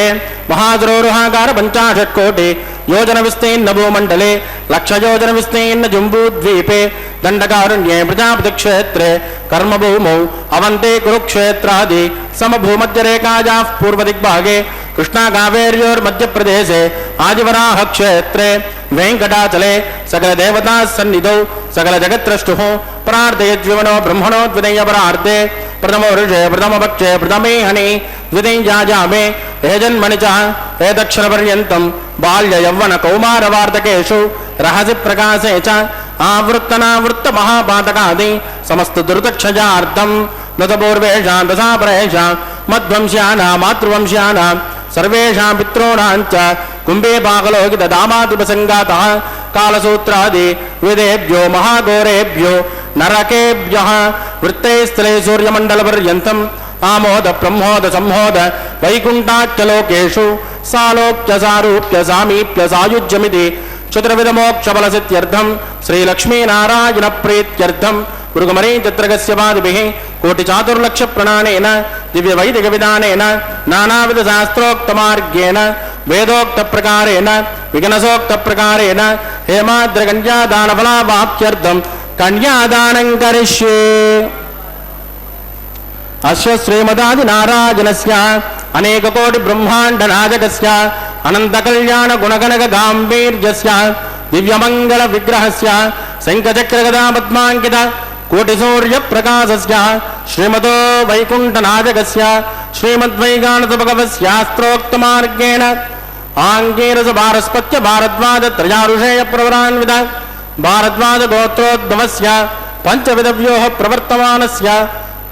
Speaker 4: महाद्रोरुहाकार पञ्चाशत्कोटि योजन विस्तीर्ण भूमण्डले लक्षयोजन विस्तीर्ण जम्बूद्वीपे दण्डकारण्ये प्रजापतिक्षेत्रे कर्मभूमौ अवन्ते कुरुक्षेत्रादि समभूमध्यरेखायाः पूर्वदिग्भागे कृष्णाकावेर्योर्मध्यप्रदेशे आदिवराह क्षेत्रे वेङ्कटाचले सकलदेवता सन्निधौ सकलजगत्त्रष्टुः प्रार्थयेद्विमनो ब्रह्मणो द्वितीयपरार्थे प्रथमवर्षे प्रथमपक्षे प्रथमे हनि द्वितीयाजामे एजन्मणि च एतक्षरपर्यन्तं बाल्ययौवन कौमारवार्धकेषु रहसि प्रकाशे च आवृत्तनावृत्त महापातकादि समस्त दुर्दक्षजार्थं दशपूर्वेषां दशापरेषां मध्वंश्यानां मातृवंश्यानां सर्वेषां पितॄणां च कुम्भे पाकलोकित दामादिपसङ्गातः कालसूत्रादि विदेभ्यो महाघोरेभ्यो नरकेभ्यः वृत्तैस्थले सूर्यमण्डलपर्यन्तम् आमोद प्रमोद संहोद वैकुण्ठाख्यलोकेषु सालोक्य सारूप्य सामीप्य सायुज्यमिति चतुर्विधमोक्षफलसिद्ध्यर्थं श्रीलक्ष्मीनारायण प्रीत्यर्थं मृगमरी चित्रकस्य पादिभिः कोटिचातुर्लक्षप्रणानेन दिव्यवैदिकविधानेन नानाविधशास्त्रोक्तमार्गेण वेदोक्तप्रकारेण विघ्नसोक्तप्रकारेण हेमाद्रकन्यादानफलावाप्त्यर्थं कन्यादानं करिष्ये। अस्य श्रीमदादिनारायणस्य अनेककोटि ब्रह्माण्ड नायकस्य अनन्तकल्याण गुणगणक गाम्भीर्यस्य दिव्यमङ्गल विग्रहस्य शङ्खचक्रगदा पद्माङ्कित कोटिसूर्यप्रकाशस्य श्रीमतो वैकुण्ठनायकस्य श्रीमद्वैगानतभगवस्यास्त्रोक्तमार्गेण आङ्गीरसभारस्पत्य भारद्वाज त्रयारुषेय प्रवरान्वित भारद्वाज गोत्रोद्भवस्य पञ्चविधव्योः प्रवर्तमानस्य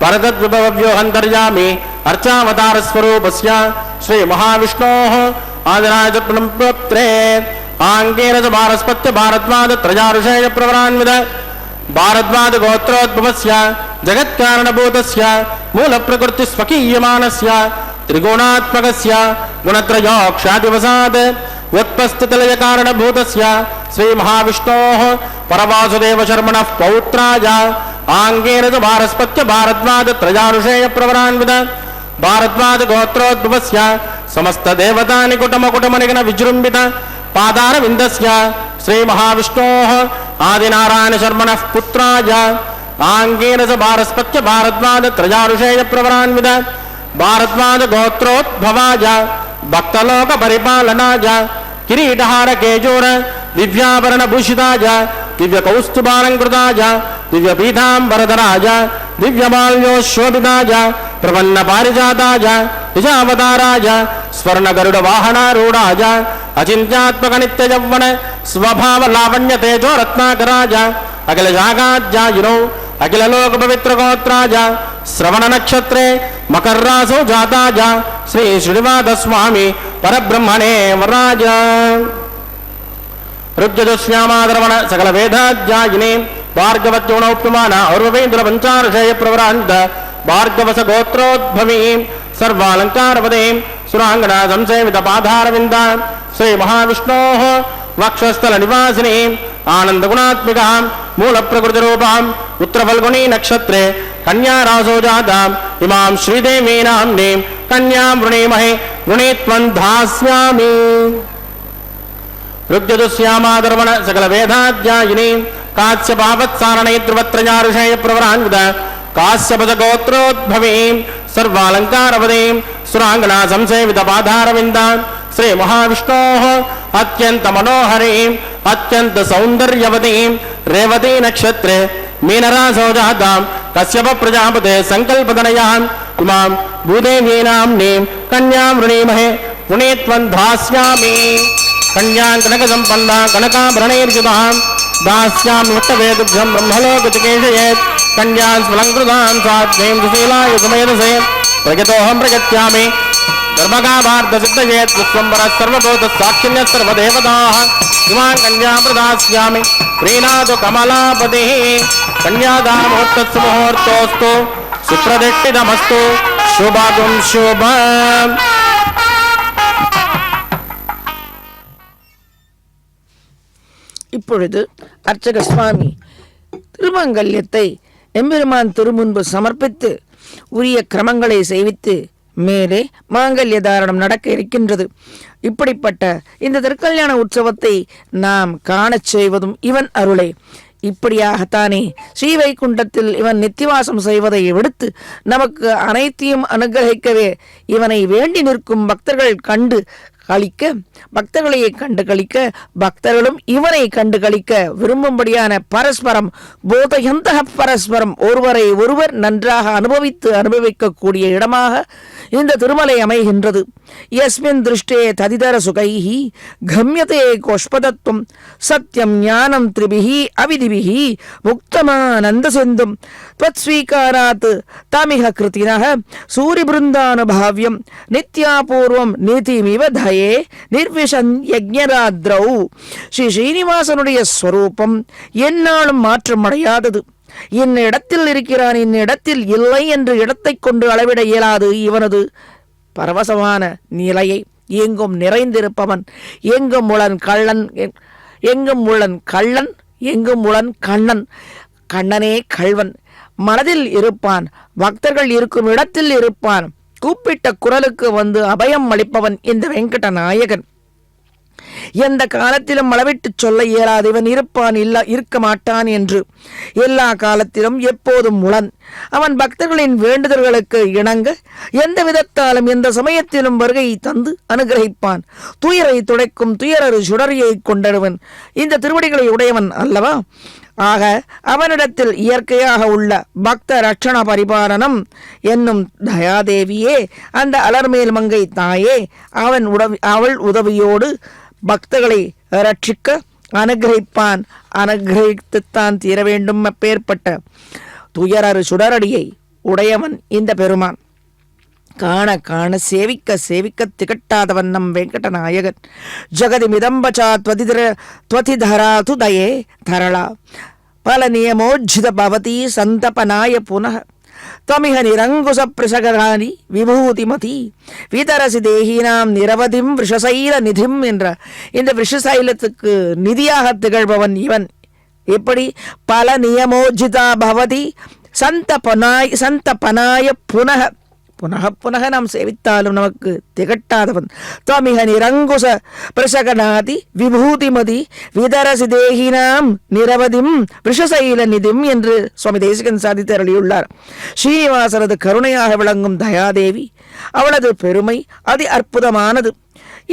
Speaker 4: परतद्विभवव्योऽन्तर्यामि अर्चावतारस्वरूपस्य श्री महाविष्णोः आदिनायकपुत्रे आङ्गीरसभारस्पत्य भारद्वाज त्रयारुषेय प्रवरान्वित भारद्वाज गोत्रोद्भवस्य जगत्कारणभूतस्य मूलप्रकृतिस्वकीयमानस्य त्रिगुणात्मकस्य गुणत्रयोक्षादिवसात् उत्पस्थितलयकारणभूतस्य श्रीमहाविष्णोः परवासुदेवशर्मणः पौत्राय आङ्गीरसभारस्पत्य भारद्वाज त्रयारुषेय प्रवरान्वित भारद्वाज गोत्रोद्भवस्य समस्त देवतानिकुटमकुटमनिगण विजृम्भित पादारविन्दस्य श्रीमहाविष्णोः आदिनारायणशर्मणः पुत्राय आङ्गीरसभारस्पत्य भारद्वाज त्रयारुषेय प्रवरान्वित भारद्वाज गोत्रोद्भवाय भक्तलोक परिपालनाय किरीटहार केजूर दिव्याभरणभूषिताय दिव्यकौस्तुभालङ्कृताय दिव्यपीताम्बरधराय दिव्यमाल्योशोभिताय प्रपन्नपारिजाताय निजावताराय स्वर्णगरुडवाहनारूढाय अचिन्त्यात्मकनित्ययौवन स्वभावलावण्यतेजो रत्नाकराय अखिलशाखाध्यायिनो अखिललोकपवित्रगोत्राय श्रवणनक्षत्रे मकर्रासो जाताय श्री श्रीनिवासस्वामी परब्रह्मणे वराय रुद्रश्यामाधरवण सकल वेदाध्यायिने भार्गवत्योणोप्यमान और्वेन्द्र पंचारुषेय प्रवरान्वित भार्गवस गोत्रोद्भवी सर्वालंकारवदे सुरांगना संसेवित पाधारविंद श्री महाविष्णोः वक्षस्थल निवासिनी आनंद गुणात्मिका मूल प्रकृति रूपां उत्तर फल्गुनी नक्षत्रे कन्या रासो जाता इमां श्रीदेवी नाम्नीं कन्यां वृणीमहे वृणीत्वं धास्यामि। ருக்ஜதுஸ்யாமாதர்வண சகல வேதாத்யாயினி காஸ்யபாவத்சாரணை த்ருவத்ரஜாருஷய பிரவராங்குத காஸ்யபதகோத்ரோத்பவீம் சர்வாலங்காரவதீம் சுராங்கனா சம்சேவித பாதாரவிந்தாம் ஸ்ரீ மகாவிஷ்ணோः அத்யந்த மனோஹரீம் அத்யந்த சௌந்தர்யவதீம் ரேவதி நக்ஷத்ரே மீனராசோ ஜாதாம் கஸ்யப பிரஜாபதே சங்கல்பதனயாம் இமாம் பூதேவீனாம்னீம் கன்யாம் ருணீமஹே புனேத்வன் தாஸ்யாமி கன்யாம் கனக சம்பன்னா கனகாபரணைர்யுதாம் தாஸ்யாமி வட்டவேதுப்ஜம் பிரம்மலோகதிகேஷயேத் கன்யாம் ஸ்வலங்கிருதாம் சாத்வேம் சுசீலாய சுமேதசே பிரகதோஹம் பிரகத்யாமி धर्मगाभार्दसिद्धयेत् विश्वम्बरः सर्वभूतः साक्षिण्यः सर्वदेवताः इमां कन्यां प्रदास्यामि प्रीणातु कमलापतिः कन्यादानमुहूर्तस्य मुहूर्तोऽस्तु सुप्रतिष्ठितमस्तु शुभगुं शुभम्.
Speaker 3: இப்பொழுது அர்ச்சக சுவாமி திருமங்கல்யத்தை எம்பெருமான் திருமுன்பு சமர்ப்பித்து உரிய கிரமங்களை செய்வித்து மேலே மாங்கல்ய தாரணம் நடக்க இருக்கின்றது. இப்படிப்பட்ட இந்த திருக்கல்யாண உற்சவத்தை நாம் காணச் செய்வதும் இவன் அருளே. இப்படியாகத்தானே ஸ்ரீவைகுண்டத்தில் இவன் நித்திவாசம் செய்வதை விடுத்து நமக்கு அனைத்தையும் அனுகிரகிக்கவே இவனை வேண்டி நிற்கும் பக்தர்கள் கண்டு கழிக்க, பக்தர்களையே கண்டு கழிக்க, பக்தர்களும் இவனை கண்டு கழிக்க விரும்பும்படியான பரஸ்பரம் போதயந்த பரஸ்பரம் ஒருவரை ஒருவர் நன்றாக அனுபவிக்கக்கூடிய இடமாக இந்த திருமலை அமைகின்றது. யஸ்மின் திருஷ்டே ததிதர சுகைஹி கம்யதே கோஷ்பதத்துவம் சத்யம் ஞானம் திரிபிஹி அவிதிபிஹி முக்தமானந்த சிந்தும் त्वत्स्वीकारात् तामिह कृतिनः सूर्यबृन्दानुभाव्यं नित्यापूर्वं நீதிமிவ தயே நிர்விஷன் யஜ்ஞராத்ரௌ. ஸ்ரீ ஸ்ரீனிவாசனுடைய ஸ்வரூபம் எந்நாளும் மாற்றமடையாதது. இன்னிடத்தில் இருக்கிறான், இன்னிடத்தில் இல்லை என்று இடத்தை கொண்டு அளவிட இயலாது. இவனது பரவசமான நிலையை எங்கும் நிறைந்திருப்பவன், எங்கும் உளன் கள்ளன், எங்கும் உளன் கள்ளன், எங்கும் உளன் கண்ணன். கண்ணனே கள்வன், மனதில் இருப்பான், பக்தர்கள் இருக்கும் இடத்தில் இருப்பான். கூப்பிட்ட குரலுக்கு வந்து அபயம் அளிப்பவன் இந்த வெங்கட நாயகன். எந்த காலத்திலும் அளவிட்டு சொல்ல இயலாது இவன் இருப்பான் இருக்க மாட்டான் என்று. எல்லா காலத்திலும் எப்போதும் உளன். அவன் பக்தர்களின் வேண்டுதல்களுக்கு இணங்க எந்த விதத்தாலும் எந்த சமயத்திலும் வருகை தந்து அனுகிரகிப்பான். துயரை துடைக்கும் துயரறு சுடரியை கொண்டவன் இந்த திருவடிகளை உடையவன் அல்லவா? ஆக அவனிடத்தில் இயற்கையாக உள்ள பக்த ரட்சண பரிபாலனம் என்னும் தயாதேவியே, அந்த அலர்மேல் மங்கை தாயே, அவள் உதவியோடு பக்தர்களை ரட்சிக்க அனுகிரகிப்பான். அனுகிரகித்துத்தான் தீர வேண்டும். அப்பேற்பட்ட துயரறு சுடரடியை உடையவன் இந்த பெருமான். காண காண சேவிக்க சேவிக்க திகட்டாதவன் நம் வெங்கட நாயகன். ஜகதி மிதம்பச்சா த்வதிதராது தயே தரளா பல நியமோஜித பவதி சந்தபனாய புனः त्वमिह निरङ्कुश प्रसगरानि விபூதிமதி விதரசி தேகினாம் நிரவதிம் விஷசைல நிதிம் என்ற இந்த விஷசைலத்துக்கு நிதியாக திகழ்பவன் இவன். எப்படி? பல நியமோஜிதா பவதி சந்தபனாய புனः புனக புனக நாம் சேவித்தாலும் நமக்கு திகட்டாதவன். துவமிக நிரங்குச பிரசகநாதி விபூதிமதி விதரசி தேகினாம் நிரவதிம் விஷசைல நிதிம் என்று சுவாமி தேசிகன் சாதித்து அருளியுள்ளார். ஸ்ரீனிவாசனது கருணையாக விளங்கும் தயாதேவி, அவளது பெருமை அதி அற்புதமானது.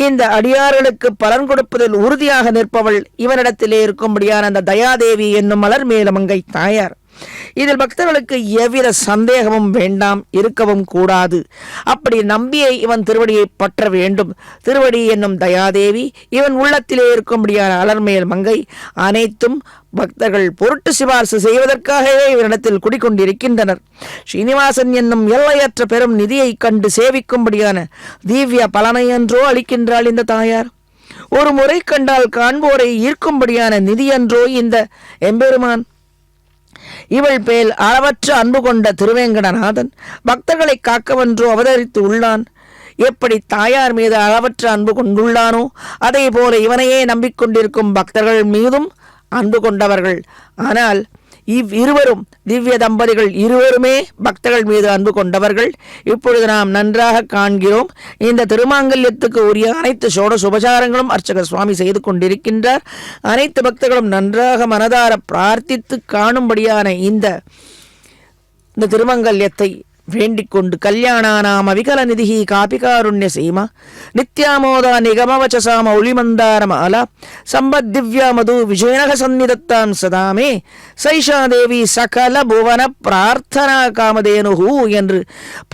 Speaker 3: இந்த அடியார்களுக்கு பலன் கொடுப்பதில் உறுதியாக நிற்பவள் இவனிடத்திலே இருக்கும்படியான அந்த தயாதேவி என்னும் மலர் மேலமங்கை தாயார். இதில் பக்தர்களுக்கு எவ்வித சந்தேகமும் வேண்டாம், இருக்கவும் கூடாது. அப்படி நம்பிய இவன் திருவடியை பற்ற வேண்டும். திருவடி என்னும் தயாதேவி இவன் உள்ளத்திலே இருக்கும்படியான அலர்மேல் மங்கை அனைத்தும் பக்தர்கள் பொருட்டு சிபார்சு செய்வதற்காகவே இவனிடத்தில் குடிக்கொண்டிருக்கின்றனர். ஸ்ரீனிவாசன் என்னும் எல்லையற்ற பெரும் நிதியை கண்டு சேவிக்கும்படியான திவ்ய பலனையன்றோ அளிக்கின்றாள் இந்த தாயார். ஒரு முறை கண்டால் காண்போரை ஈர்க்கும்படியான நிதியன்றோ இந்த எம்பெருமான். இவள் பேல் அளவற்ற அன்பு கொண்ட திருவேங்கடநாதன் பக்தர்களை காக்கவென்றோ அவதரித்து உள்ளான். எப்படி தாயார் மீது அளவற்ற அன்பு கொண்டுள்ளானோ அதே போல இவனையே நம்பிக்கொண்டிருக்கும் பக்தர்கள் மீதும் அன்பு கொண்டவர்கள். ஆனால் இவ்விருவரும் திவ்ய தம்பதிகள் இருவருமே பக்தர்கள் மீது அன்பு கொண்டவர்கள். இப்பொழுது நாம் நன்றாக காண்கிறோம். இந்த திருமாங்கல்யத்துக்கு உரிய அனைத்து ஷோடச உபசாரங்களும் அர்ச்சக சுவாமி செய்து கொண்டிருக்கின்றார். அனைத்து பக்தர்களும் நன்றாக மனதார பிரார்த்தித்து காணும்படியான இந்த திருமங்கல்யத்தை வேண்டிக் கொண்டு கல்யாணானாம் அவிகல நிதிஹி காபிகாருண்ய சீமா நித்யாமோதா நிகமவச்சசாம ஒளிமந்தாரமாலா சம்பத் திவ்யா மது விஜயனக சந்நிதத்தாம் சதாமே சைஷா தேவி சகல புவன பிரார்த்தனா காமதேனுஹூ என்று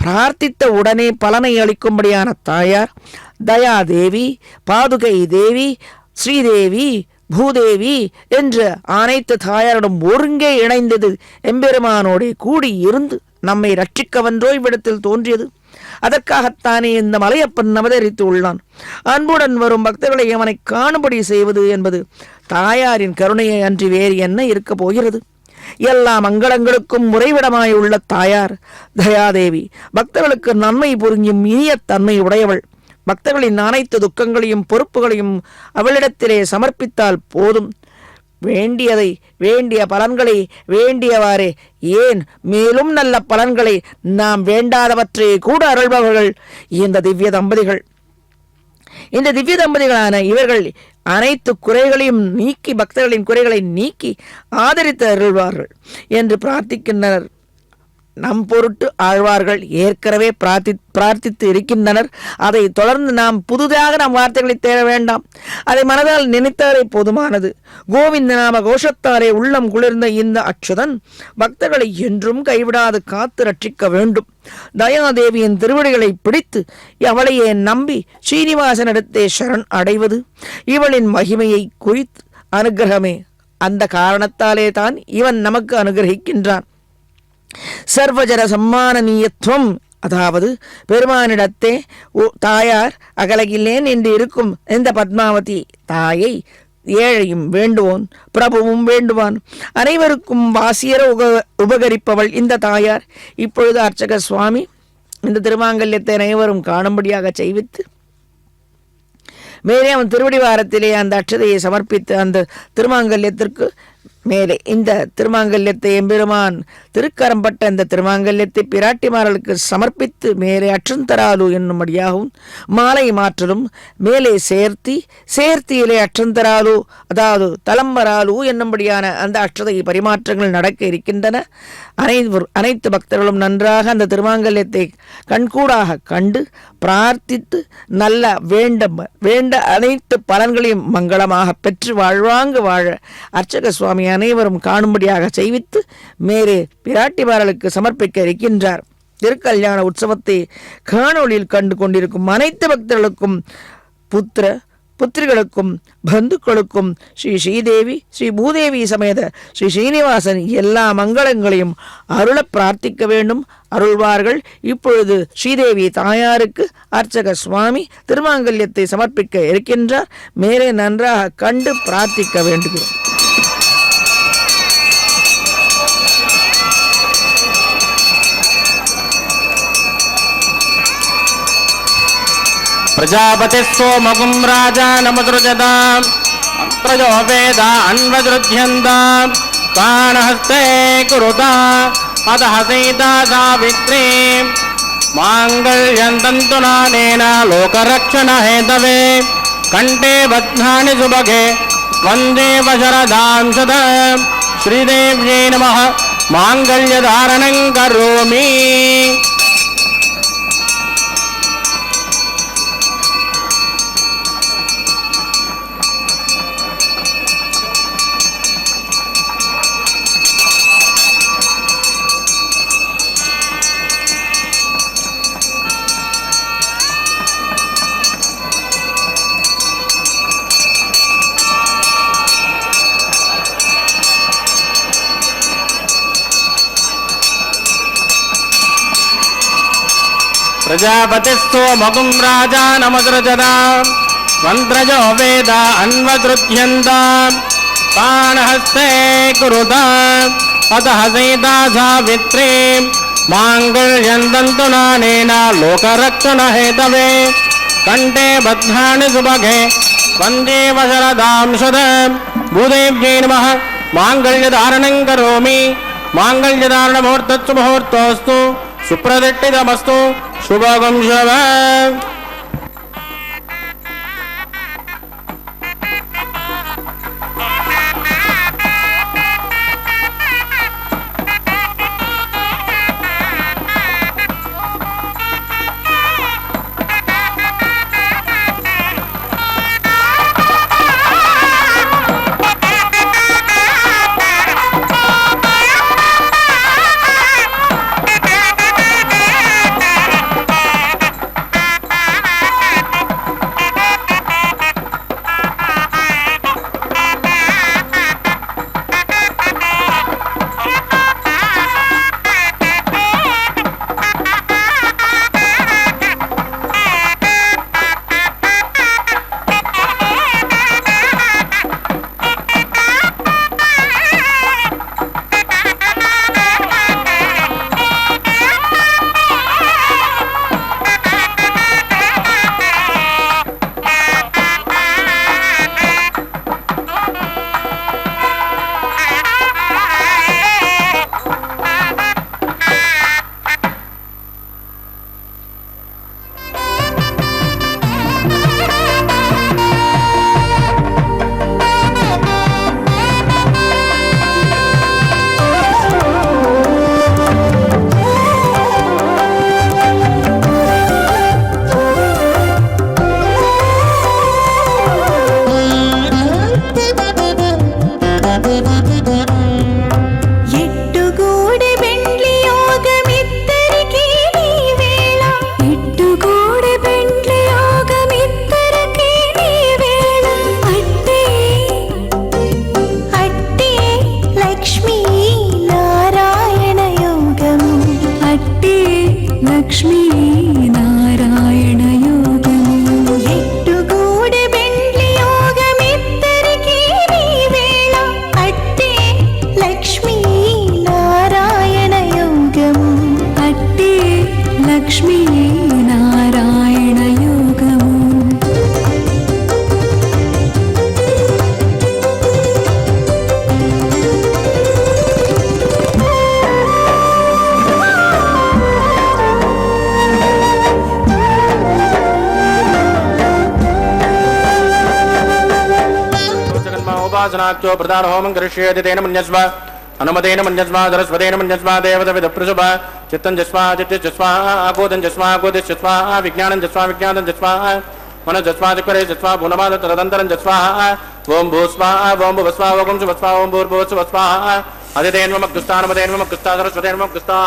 Speaker 3: பிரார்த்தித்த உடனே பலனை அளிக்கும்படியான தாயார் தயாதேவி, பாதுகை தேவி, ஸ்ரீதேவி, பூதேவி என்று அனைத்து தாயாரிடம் ஒருங்கே இணைந்தது எம்பெருமானோடே கூடி இருந்து நம்மை ரட்சிக்க வந்தோ இவ்விடத்தில் தோன்றியது. அதற்காகத்தானே இந்த மலையப்பன் அவதரித்து உள்ளான். அன்புடன் வரும் பக்தர்களை அவனை காணும்படி செய்வது என்பது தாயாரின் கருணையை அன்றி வேறு என்ன இருக்கப் போகிறது? எல்லா மங்களங்களுக்கும் முறைவிடமாய் உள்ள தாயார் தயாதேவி பக்தர்களுக்கு நன்மை புரியும் இனிய தன்மை உடையவள். பக்தர்களின் அனைத்து துக்கங்களையும் பொறுப்புகளையும் அவளிடத்திலே சமர்ப்பித்தால் போதும். வேண்டியதை வேண்டிய பலன்களை வேண்டியவாறே, ஏன் மேலும் நல்ல பலன்களை நாம் வேண்டாதவற்றை கூட அருள்பவர்கள் இந்த திவ்ய தம்பதிகள். இந்த திவ்ய தம்பதிகளான இவர்கள் அனைத்து குறைகளையும் நீக்கி பக்தர்களின் குறைகளை நீக்கி ஆதரித்து அருள்வார்கள் என்று பிரார்த்திக்கின்றனர். நம் பொருட்டு ஆழ்வார்கள் ஏற்கனவே பிரார்த்தித்து இருக்கின்றனர். அதை தொடர்ந்து நாம் புதுதாக நம் வார்த்தைகளை தேட வேண்டாம். அதை மனதால் நினைத்தாரே போதுமானது. கோவிந்த நாம கோஷத்தாரே உள்ளம் குளிர்ந்த இந்த அச்சுதன் பக்தர்களை என்றும் கைவிடாது காத்து ரட்சிக்க வேண்டும். தயாதேவியின் திருவடிகளை பிடித்து அவளையே நம்பி ஸ்ரீனிவாசனிடத்தே சரண் அடைவது இவளின் மகிமையை குறித்து அனுகிரகமே. அந்த காரணத்தாலே தான் இவன் நமக்கு அனுகிரகிக்கின்றான். சர்வஜர சம்மானனீயத்துவம், அதாவது பெருமானிடத்தே தாயார் அகலகில்லேன் என்று இருக்கும் இந்த பத்மாவதி தாயை ஏழையும் வேண்டுவோன், பிரபுவும் வேண்டுவான், அனைவருக்கும் வாசியர உபகரிப்பவள் இந்த தாயார். இப்பொழுது அர்ச்சக சுவாமி இந்த திருமாங்கல்யத்தை அனைவரும் காணும்படியாக செய்வித்து மேலே அவன் திருவடி வாரத்திலே அந்த அட்சதையை சமர்ப்பித்து அந்த திருமாங்கல்யத்திற்கு மேலே இந்த திருமாங்கல்யத்தை எம்பெருமான் திருக்கரம்பட்ட இந்த திருமாங்கல்யத்தை பிராட்டிமார்களுக்கு சமர்ப்பித்து மேலே அற்றந்தராலு என்னும்படியாகவும் மாலை மாற்றலும் மேலே சேர்த்தியிலே அற்றந்தராலு அதாவது தலம்பராலு என்னும்படியான அந்த அற்றதை பரிமாற்றங்கள் நடக்க இருக்கின்றன. அனைத்து பக்தர்களும் நன்றாக அந்த திருமாங்கல்யத்தை கண்கூடாக கண்டு பிரார்த்தித்து நல்ல வேண்ட அனைத்து பலன்களையும் மங்களமாக பெற்று வாழ்வாங்கு வாழ அர்ச்சக சுவாமி அனைவரும் காணும்படியாக செய்வித்து மேலே பிராட்டிமார்களுக்கு சமர்ப்பிக்க இருக்கின்றார். திருக்கல்யாண உற்சவத்தை காணொளியில் கண்டு கொண்டிருக்கும் அனைத்து பக்தர்களுக்கும் புத்திரிகளுக்கும் பந்துக்களுக்கும் ஸ்ரீ ஸ்ரீதேவி ஸ்ரீ பூதேவி சமேத ஸ்ரீ ஸ்ரீனிவாசன் எல்லா மங்களங்களையும் அருள பிரார்த்திக்க வேண்டும். அருள்வார்கள். இப்பொழுது ஸ்ரீதேவி தாயாருக்கு அர்ச்சக சுவாமி திருமாங்கல்யத்தை சமர்ப்பிக்க இருக்கின்றார். மேலே நன்றாக கண்டு பிரார்த்திக்க வேண்டுகிறோம்.
Speaker 4: प्रजापति सोमगुं राजा नमसृजताम् प्रजो वेदा अन्वसृज्यन्ता प्राणहस्ते कुरुता अतः सीता सावित्री माङ्गल्यं तन्तुनानेन लोकरक्षणहेतवे कण्ठे बध्नानि सुभगे वन्दे वशरदां सदाम् श्रीदेव्यै नमः माङ्गल्यधारणं करोमि. प्रजापतिस्त्वमगुं राजा नमसृजताम् मन्त्रजो वेदा अन्वसृज्यन्ताम् प्राणहस्ते कुरुताम् अतः सीता सावित्री माङ्गल्यं तन्तुनानेन लोकरक्षणहेतवे कण्ठे बध्नानि सुभगे वन्दे वशरदां सदाम् भूदेव्यै नमः मांगल्यधारणं करोमि मांगल्यधारणमुहूर्तस्तु मुहूर्तोऽस्तु सुप्रतिष्ठितमस्तु शुभगं शुभ उपासनाख्यो प्रधान होमं करिष्येति तेन मन्यस्व अनुमतेन मन्यस्व सरस्वतेन मन्यस्व देवदविदप्रुषभ चित्तं जस्वा चित्तस्वा आकोदं जस्वा आकोदिस्वा विज्ञानं जस्वा विज्ञानं जस्वा मनजस्वा चिक्करे जस्वा भुवनमाद तदन्तरं जस्वा ओम भूस्वा ओम भुवस्वा ओम शुभस्वा ओम भूर्भुवस्वा अदितेन्वमग्गुस्तानमदेन्वमग्गुस्ता सरस्वतेन्वमग्गुस्ता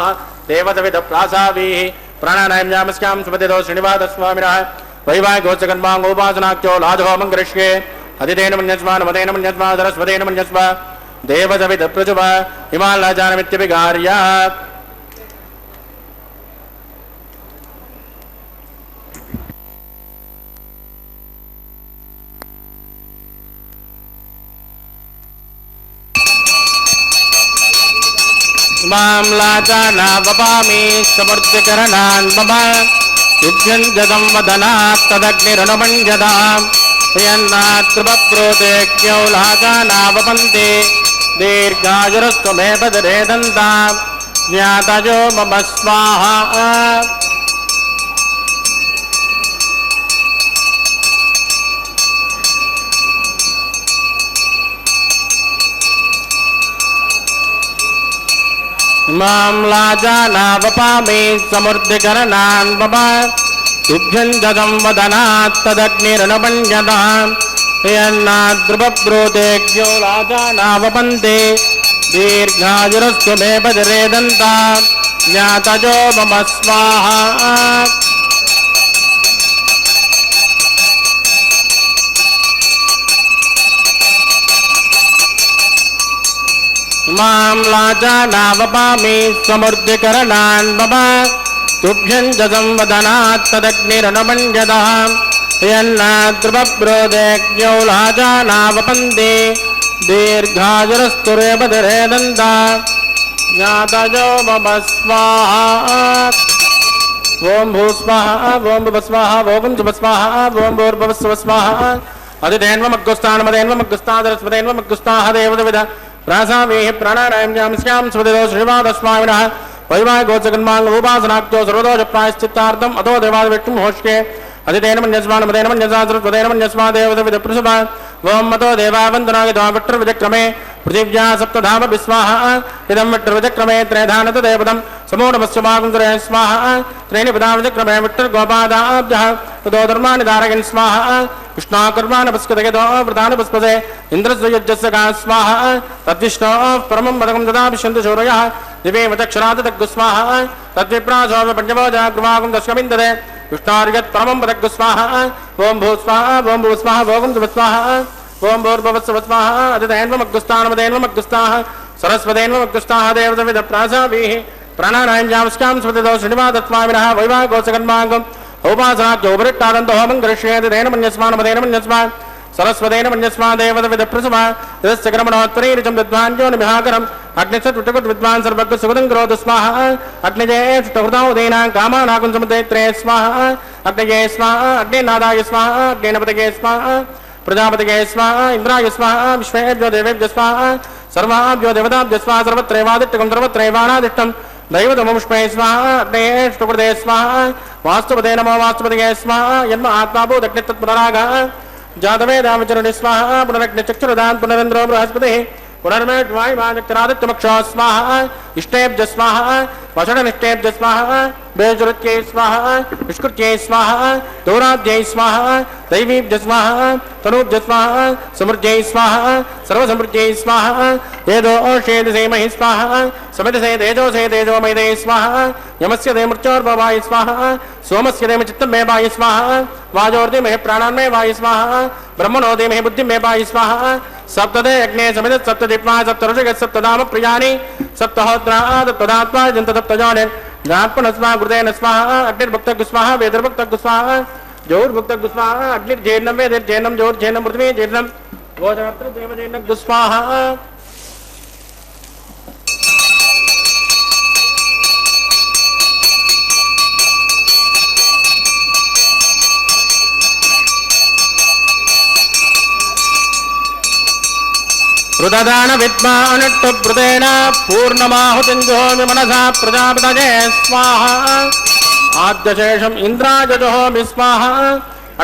Speaker 4: देवदविदप्रासाभिः प्राणानायं यामस्यां सुपतितो श्रीनिवासस्वामिनः वैवाहिकोत्सकन्माङ्गोपासनाख्यो लाजहोमं करिष्ये अदितेन मन्यस्वा नमतेन मन्यस्वा सरस्वतेन मन्यस्वा देवदविदप्रुषभ हिमालयजानमित्यभिगार्य मां लाजानावपामि समृद्धिकरणान् मम युध्यञ्जतं वदनात् तदग्निरनुमञ्जदाम् प्रियन्नात्रुपप्रोतेज्ञौ लाजानावपन्ति दीर्घायुरस्तु मे पदरे दन्ताम् ज्ञातयो मम स्वाहा मां लाजानावपामि समृद्धिकरणान् मम युध्यञ्जतं वदनात् तदग्निरनुमञ्जदाम् प्रियन्नाद्रुपप्रोतेज्ञो लाजानावपन्ति दीर्घायुरस्तु मे पदरे दन्ताम् ज्ञातयो मम स्वाहा मां लाजानावपामि समृद्धिकरणान् मम तुभ्यञ्जतं वदनात् तदग्निरनुमञ्जदाम् यन्नाद्रुपप्रोतेज्ञौ लाजानावपन्ति दीर्घायुरस्तु मे पदरे दन्ताम् ज्ञातयो मम स्वाहा ओम भूस्वाहा ओम भुवस्वाहा ओम शुभस्वाहा ओम भूर्भुवस्वाहा अदितेन्वमग्गुस्तानमदेन्वमग्गुस्तादरस्वतेन्वमग्गुस्ताः देवदविद प्रासावेः प्राणायाम्यां स्यां स्वदेदो श्रीवादस्वामिनः वैवाहिकोत्सकन्माङ्गोपासनाख्यो सर्वदोष प्रायश्चित्तार्थम् अतो देवाद विष्णुं होष्ये अदितेन मन्यस्मान् मदेन मन्यसा सरस्वतेन मन्यस्मा देवदविदप्रसुभा वों मतो देवावन्दनागित्वा विट्टर्विचक्रमे पृथिव्या सप्तधाम विस्वाहा इदं विट्टर्विचक्रमे त्रयधानत देवदं समूढमस्यमाकुन्दरे स्वाहा त्रीणि पदाविचक्रमे विट्टर्गोपादाभ्यः ततो धर्माणि धारयन् स्वाहा कृष्णाकर्माणपस्कतयतो वृतानुपस्पदे इन्द्रस्य यज्ञस्य का स्वाहा तद्विष्णोः परमं पदकं ददाभिषन्तु शौरयः दिवे वचक्षरादतग्गु स्वाहा तद्विप्रासोऽपि पञ्चभोजाग्रवागं दशकमिन्ददे विष्णार्यत् परमं पदग्गु स्वाहा ओं भू स्वाहा ओं भू स्वाहा भोगं स्वाहा ओं भूर्भुवस्सुव स्वाहा अदितेन्वमग्गुस्तानमदेन्वमग्गुस्ताः सरस्वतेन्वमग्गुस्ताः देवदविदप्रासाभिः प्राणानायञ्जांस्कां स्मृतितो श्रीनिवासस्वामिनः वैवाहिकोत्सकन्माङ्गम् औपासनाख्योपरिट्टादन्तो होमं करिष्येति तेन मन्यस्मान् मन्यस्मा सरस्वतेन मन्यस्मा देवदविदप्रसुभा यस्य क्रमणोत्तरीरिचं विद्वान् निभाकरम् अग्निशत्रुटकुट विद्वान् सर्वज्ञ सुगतं करोतु स्वाहा अग्निजे ष्टहृदाउदीनां कामानाकुञ्चमदैत्रे स्वाहा अग्निजे स्वाहा अग्निनादाय स्वाहा अग्निनपतये स्वाहा प्रजापतये स्वाहा इन्द्राय स्वाहा विश्वेभ्यो देवेभ्यो स्वाहा सर्वाभ्यो देवताभ्यो स्वाहा सर्वत्रैवादिष्टकं सर्वत्रैवानादिष्टं दैवतमुष्मे स्वाहा अग्नेष्टकृते स्वाहा वास्तुपदे नमो वास्तुपदये स्वाहा यन्म आत्माभूदग्नितत्पुनरागः जातवेदावचरणे स्वाहा पुनरग्निचक्षुरदान् पुनरेन्द्रो बृहस्पतिः पुनर्मेवादित्यमक्षो स्वाहा इष्टेभ्य स्वाहा वषडनिष्टेभ्य स्वाहा बेजुरुत्यै स्वाहा निष्कृत्यै स्वाहा दौराद्यै स्वाहा दैवीभ्य स्वाहा तनूभ्य स्वाहा समृद्ध्यै स्वाहा सर्वसमृद्ध्यै स्वाहा वेदो ओषेदसेमहि स्वाहा समिधसे तेजोसे तेजोमयदे स्वाहा यमस्य दे मृत्योर्भवाय स्वाहा सोमस्य दे चित्तमे वाय स्वाहा वाजोर्दिमहि प्राणान्मे वाय स्वाहा ब्रह्मणो देमहि बुद्धिमे वाय स्वाहा सप्तदे अग्ने समित सप्तदीप्मा सप्तऋषिक सप्तधाम प्रियाणि सप्तहोत्रा तदात्मा जंत सप्तजाने ज्ञात्मनस्वा गुरुदेन स्वाहा अग्निर्भक्तग् स्वाहा वेदर्भक्तग् स्वाहा जोर्भक्तग् स्वाहा अग्निर्जैर्नं वेदिर्जैर्नं जोर्जैर्नं पृथ्वी जैर्नं गोदात्र देवजैर्नं स्वाहा रुददान विद्वानुष्टुभृतेन पूर्णमाहुतिञ्जोमि मनसा प्रजापतये स्वाहा आद्यशेषम् इन्द्राय जुहोमि स्वाहा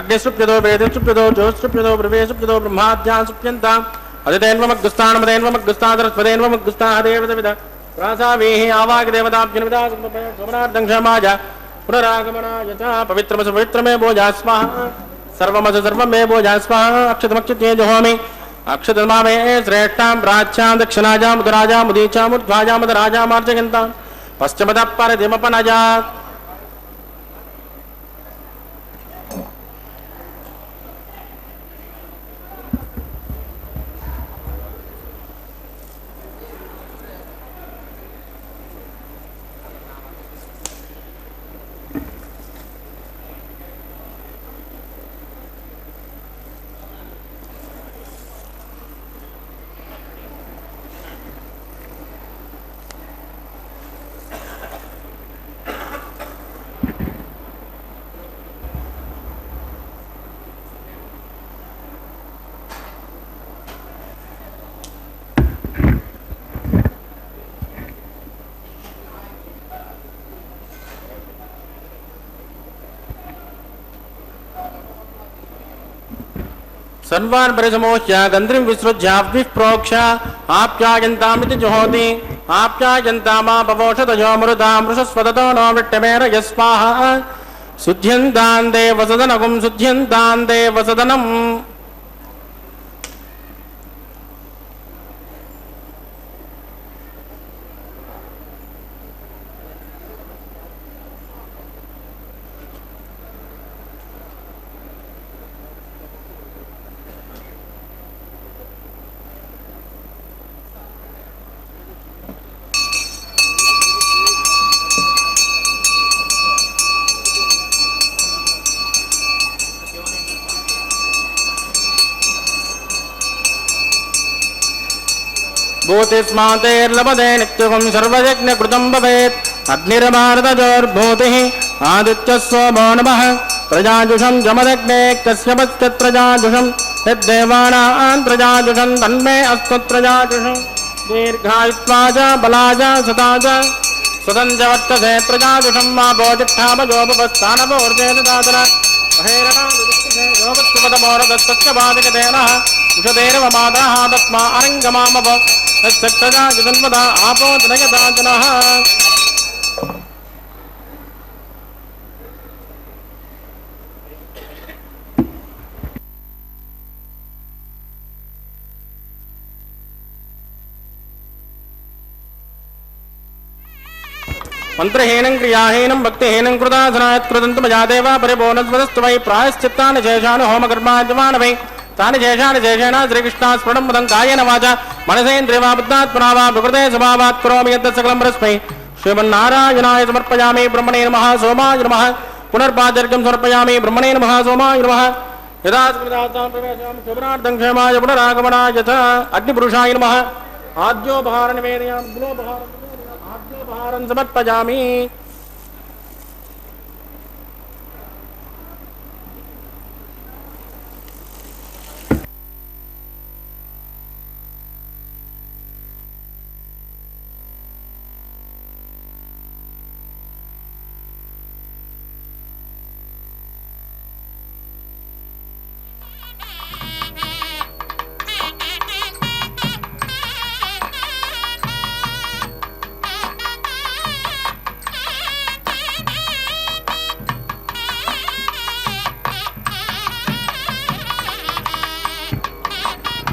Speaker 4: अग्निसुप्यतो वेदसुप्यतो ज्योतिसुप्यतो ब्रह्मेसुप्यतो ब्रह्माद्यान् सुप्यन्ताम् अदितेन्वमग्गुस्तानमदेन्वमग्गुस्ताहदेन्वमग्गुस्ताः देवदविद प्रासावीः आवागदेवताभ्यनुविदा सोमनार्थं क्षमाज पुनरागमनाय च पवित्रमसु पवित्रमे भोजा स्वाहा सर्वमसु सर्वमे भोजा स्वाहा अक्षतमक्षते जुहोमि अक्षतमामे श्रेष्ठां प्राच्यां दक्षिणाजां मुदराजां मुदीचां मुद्ध्वाजां मुदराजां मार्जयन्तां पश्चिमतः परदिमपनजात् सर्वान् परिसमोच्य गन्ध्रीं विसृज्याप्तिः प्रोक्ष आप्यायन्तामिति जुहोति आप्यायन्तामापवोषतयो मरुतां वृषस्वदतो नो विट्टमेर यस्वाहा शुद्ध्यन्तां देवसदनकुं शुद्ध्यन्तां देवसदनम् भूतिस्मातेर्लभते नित्यगुं सर्वयज्ञकृतं भवेत् अग्निर्भारतजोर्भूतिः आदित्यस्वो नमः प्रजाजुषं जमदग्ने कश्यपत्यत्रजाजुषं यद्देवानां प्रजाजुषं तन्मे अस्त्वत्रजाजुषम् दीर्घायुत्वाज बलाज सदाज सदञ्जवत्तसे प्रजाजुषं मा भोजिष्ठामजोपस्थानभोर्जेदादन महेरणोपत्सुपदमोरदस्तस्य बाधिकतेनः उषदेरव मादाः तस्मा अरङ्गमामव तस्सक्तजा जगन्मदा आपो जनयदाजनः मंत्रहीनं क्रियाहीनं भक्तिहीनं कृतासनात् कृतन्तु मया देव परिपूर्णस्वदस्तु वै प्रायश्चित्तानि शेषानि होमकर्माद्यमान् वै तानि शेषानि शेषेण श्रीकृष्णास्मरणं मुदं कायेन वाचा मनसेन्द्रियवा बुद्धात्मना वा विकृते स्वभावात् करोमि यत् सकलं परस्मै श्रीमन्नारायणाय समर्पयामि ब्रह्मणे नमः सोमाय नमः पुनर्पाचर्घ्यं समर्पयामि ब्रह्मणे नमः सोमाय नमः यदा स्मृतां प्रवेशामि शुभनार्थं क्षेमाय पुनरागमनाय च अग्निपुरुषाय नमः आद्योपहार निवेदयामि आद्योपहारं समर्पयामि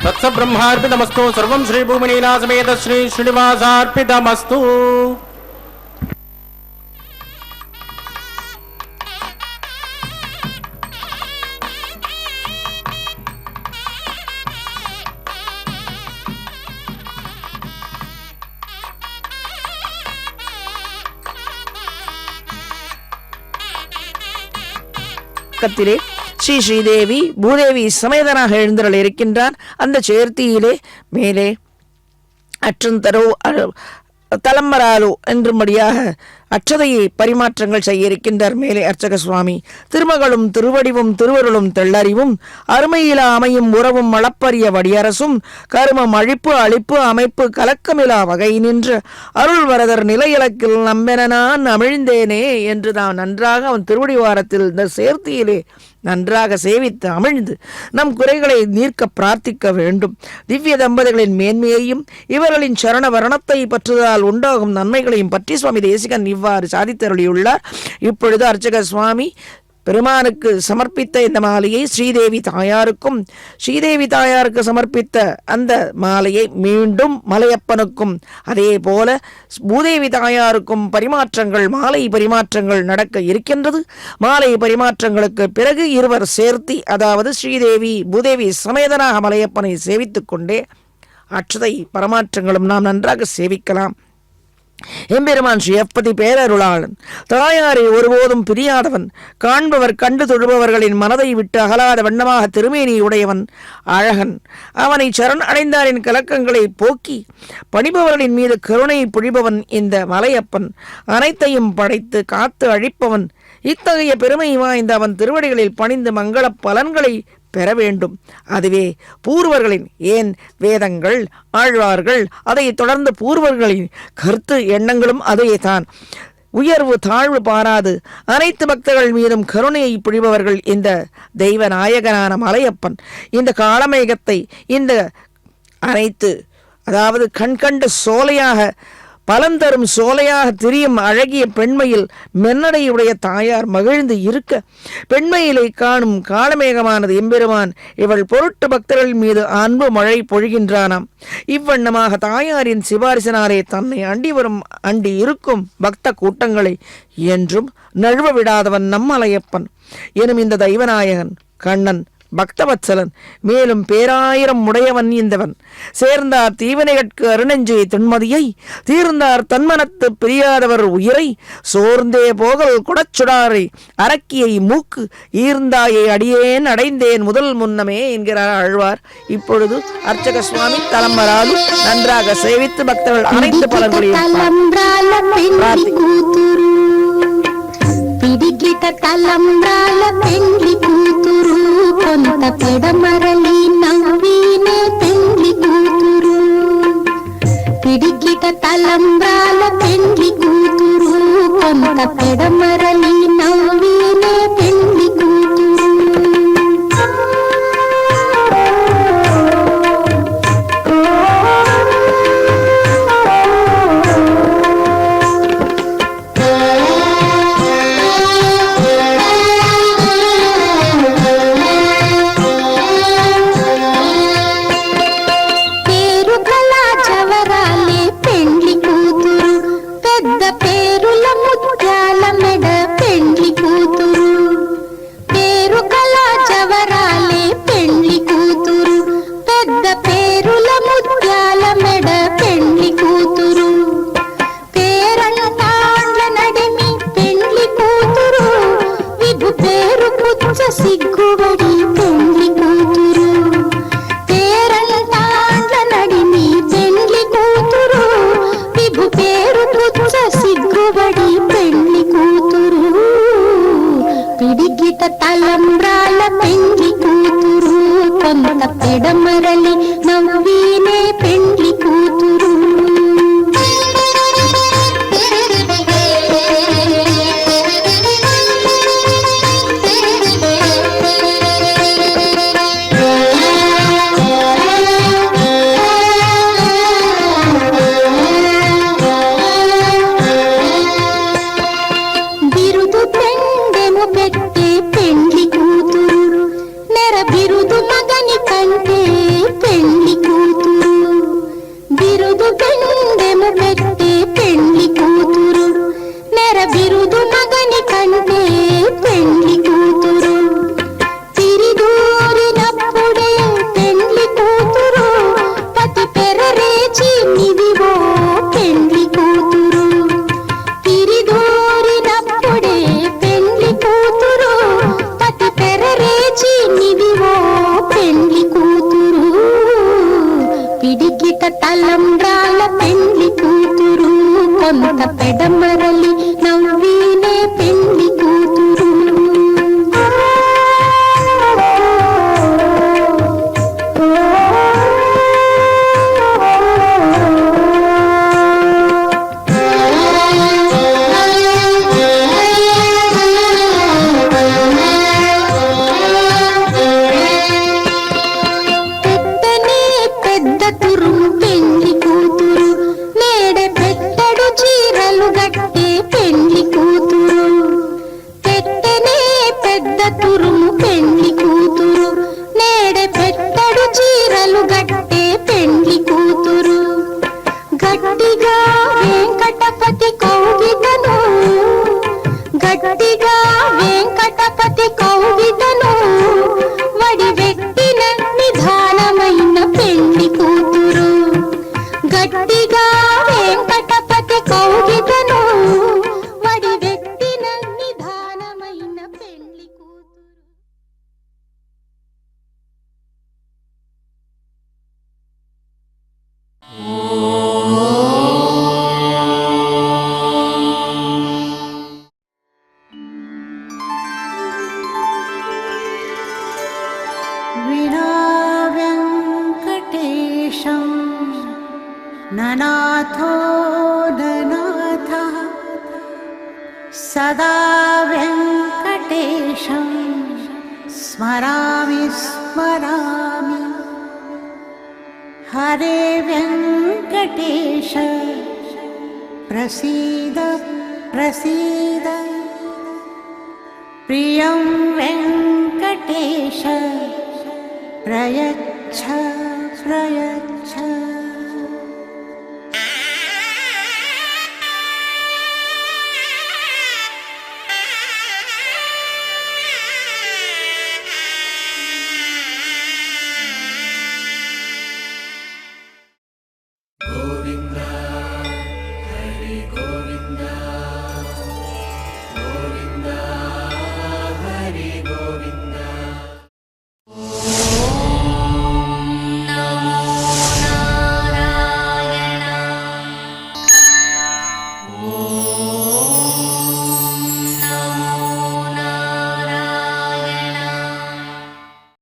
Speaker 4: तत्स ब्रह्मार्पितमस्तु सर्वं श्री भूमिनीला समेत श्री श्रीनिवासार्पितमस्तु
Speaker 3: பக்கத்திலே ஸ்ரீ ஸ்ரீதேவி பூதேவி சமேதனாக எழுந்தருள் இருக்கின்றார். அந்த சேர்த்தியிலே மேலே அற்றந்தரோ தலம்பராலோ என்றும்படியாக அச்சதையை பரிமாற்றங்கள் செய்ய இருக்கின்றார். மேலே அர்ச்சக சுவாமி திருமகளும் திருவடிவும் திருவருளும் தெள்ளறிவும் அருமையிலா அமையும் உறவும் அளப்பரிய வடியரசும் கருமம் அழிப்பு அழிப்பு அமைப்பு கலக்கமிலா வகை நின்று அருள் வரதர் நிலையிலக்கில் நம்பென நான் அமிழ்ந்தேனே என்று நான் நன்றாக அவன் திருவடிவாரத்தில் இந்த சேர்த்தியிலே நன்றாக சேவித்து அமிழ்ந்து நம் குறைகளை நீர்க்க பிரார்த்திக்க வேண்டும். திவ்ய தம்பதிகளின் மேன்மையையும் இவர்களின் சரண வரணத்தை பற்றுவதால் உண்டாகும் நன்மைகளையும் பற்றி சுவாமி தேசிகன் இவ்வாறு சாதித்தருளியுள்ளார். இப்பொழுது அர்ச்சக சுவாமி பெருமானுக்கு சமர்ப்பித்த இந்த மாலையை ஸ்ரீதேவி தாயாருக்கு சமர்ப்பித்த அந்த மாலையை மீண்டும் மலையப்பனுக்கும் அதே போல பூதேவி தாயாருக்கும் மாலை பரிமாற்றங்கள் நடக்க இருக்கின்றது. மாலை பரிமாற்றங்களுக்கு பிறகு இருவர் சேர்த்தி, அதாவது ஸ்ரீதேவி பூதேவி சமேதனாக மலையப்பனை சேவித்துக் கொண்டே அட்சதை பரமாற்றங்களும் நாம் நன்றாக சேவிக்கலாம். எம்பெருமான் ஸ்ரீயப்பதி பேரருளாளன், தாயாரை ஒருபோதும் பிரியாதவன், காண்பவர் கண்டு தொழுபவர்களின் மனதை விட்டு அகலாத வண்ணமாக திருமேனி உடையவன், அழகன். அவனை சரண் அடைந்தாரின் கலக்கங்களை போக்கி பணிபவர்களின் மீது கருணை பொழிபவன் இந்த மலையப்பன். அனைத்தையும் படைத்து காத்து அழிப்பவன். இத்தகைய பெருமை வாய்ந்த அவன் திருவடிகளில் பணிந்து மங்கள பலன்களை பெற வேண்டும். அதுவே பூர்வர்களின், ஏன் வேதங்கள் ஆழ்வார்கள் அதை தொடர்ந்து பூர்வர்களின் கருத்து எண்ணங்களும் அதே தான். உயர்வு தாழ்வு பாராது அனைத்து பக்தர்கள் மீதும் கருணையை பொழிபவர்கள் இந்த தெய்வ நாயகனான மலையப்பன். இந்த காளமேகத்தை இந்த அனைத்து, அதாவது கண்கண்ட சோலையாக பலம் தரும் சோலையாக திரியும் அழகிய பெண்மையில் மென்னடையுடைய தாயார் மகிழ்ந்து இருக்க பெண்மையிலே காணும் காளமேகமானது எம்பெருமான் இவள் பொருட்டு பக்தர்கள் மீது அன்பு மழை பொழிகின்றானாம். இவ்வண்ணமாக தாயாரின் சிபாரிசினாலே தன்னை அண்டி இருக்கும் பக்த கூட்டங்களை என்றும் நழுவ விடாதவன் நம்மலையப்பன் எனும் இந்த தெய்வநாயகன் கண்ணன் பக்தவத்சலன், மேலும் பேராயிரம் உடையவன் இந்தவன். சேர்ந்தார் தீவினைகட்கு அருணெஞ்சை தொன்மதியை தீர்ந்தார் தன்மனத்து பிரியாதவர் உயிரை சோர்ந்தே போகல் குடச்சுடாரை அரக்கியை மூக்கு ஈர்ந்தாயை அடியேன் அடைந்தேன் முதல் முன்னமே என்கிறார் ஆழ்வார். இப்பொழுது அர்ச்சக சுவாமி தலம்பராலு நன்றாக சேவித்து பக்தர்கள் அனைத்து பலன்களையும்
Speaker 6: పిడికిట తలంబ్రాల పెండ్లి కూతురు కొంత పెడమరలి నవ్వినే పెండ్లి కూతురు సిగ్గుబడి పెండ్లి కూతురు పేరంటాండ్ల నడిమి పెండ్లి కూతురు విభు పేరు పుచ్చ సిగ్గుబడి పెండ్లి కూతురు పిడిగిట తలంబ్రాల పెండ్లి కూతురు కొంత పెడమరలి నవ్వీనే పెండ్లి కూతురు బిరుదు పెండెము పెట్టే పెండ్లి కూతురు నెర బిరుదు మగని కంటే పెండ్లి కూతురు బిరుదు పెండెము పెట్టే పెండ్లి కూతురు నెర బిరుదు మగని కంటే పెండ్లి కూతురు తిరిదూరినప్పుడే పెండ్లి కూతురు పతి పెరరేచి నిదివో పెండ్లి కూతురు తిరిదూరినప్పుడే పెండ్లి కూతురు పతి పెరరేచి నిదివో పెండ్లి కూతురు పిడికిట తలంబ్రాల పెండ్లి కూతురు కొంత పెడమరలి నవ్వీనే పెండ్లి కూతురు పెద్దనే పెద్ద తురుము పెండ్లి కూతురు నేడే పెట్టడు చీరలు గట్టే పెండ్లి కూతురు పెట్టనే పెద్ద తురుము పెండ్లి కూతురు నేడే పెట్టడు చీరలు గట్టే పెండ్లి కూతురు గట్టిగా వెంకటపతి కౌగిటను గట్టిగా వెంకటపతి కౌగిటను వడివెట్టిన నిధానమైన పెండ్లి కూతురు గట్టిగా వెంకటపతి కౌగిటను వడివెట్టిన నిధానమైన పెండ్లి కూతురు
Speaker 7: विना वेङ्कटेशं ननाथो ननाथः सदा वेङ्कटेशं स्मरामि स्मरामि हरे वेङ्कटेश प्रसीद प्रसीद प्रियं वेङ्कटेश प्रयच्छ प्रयच्छ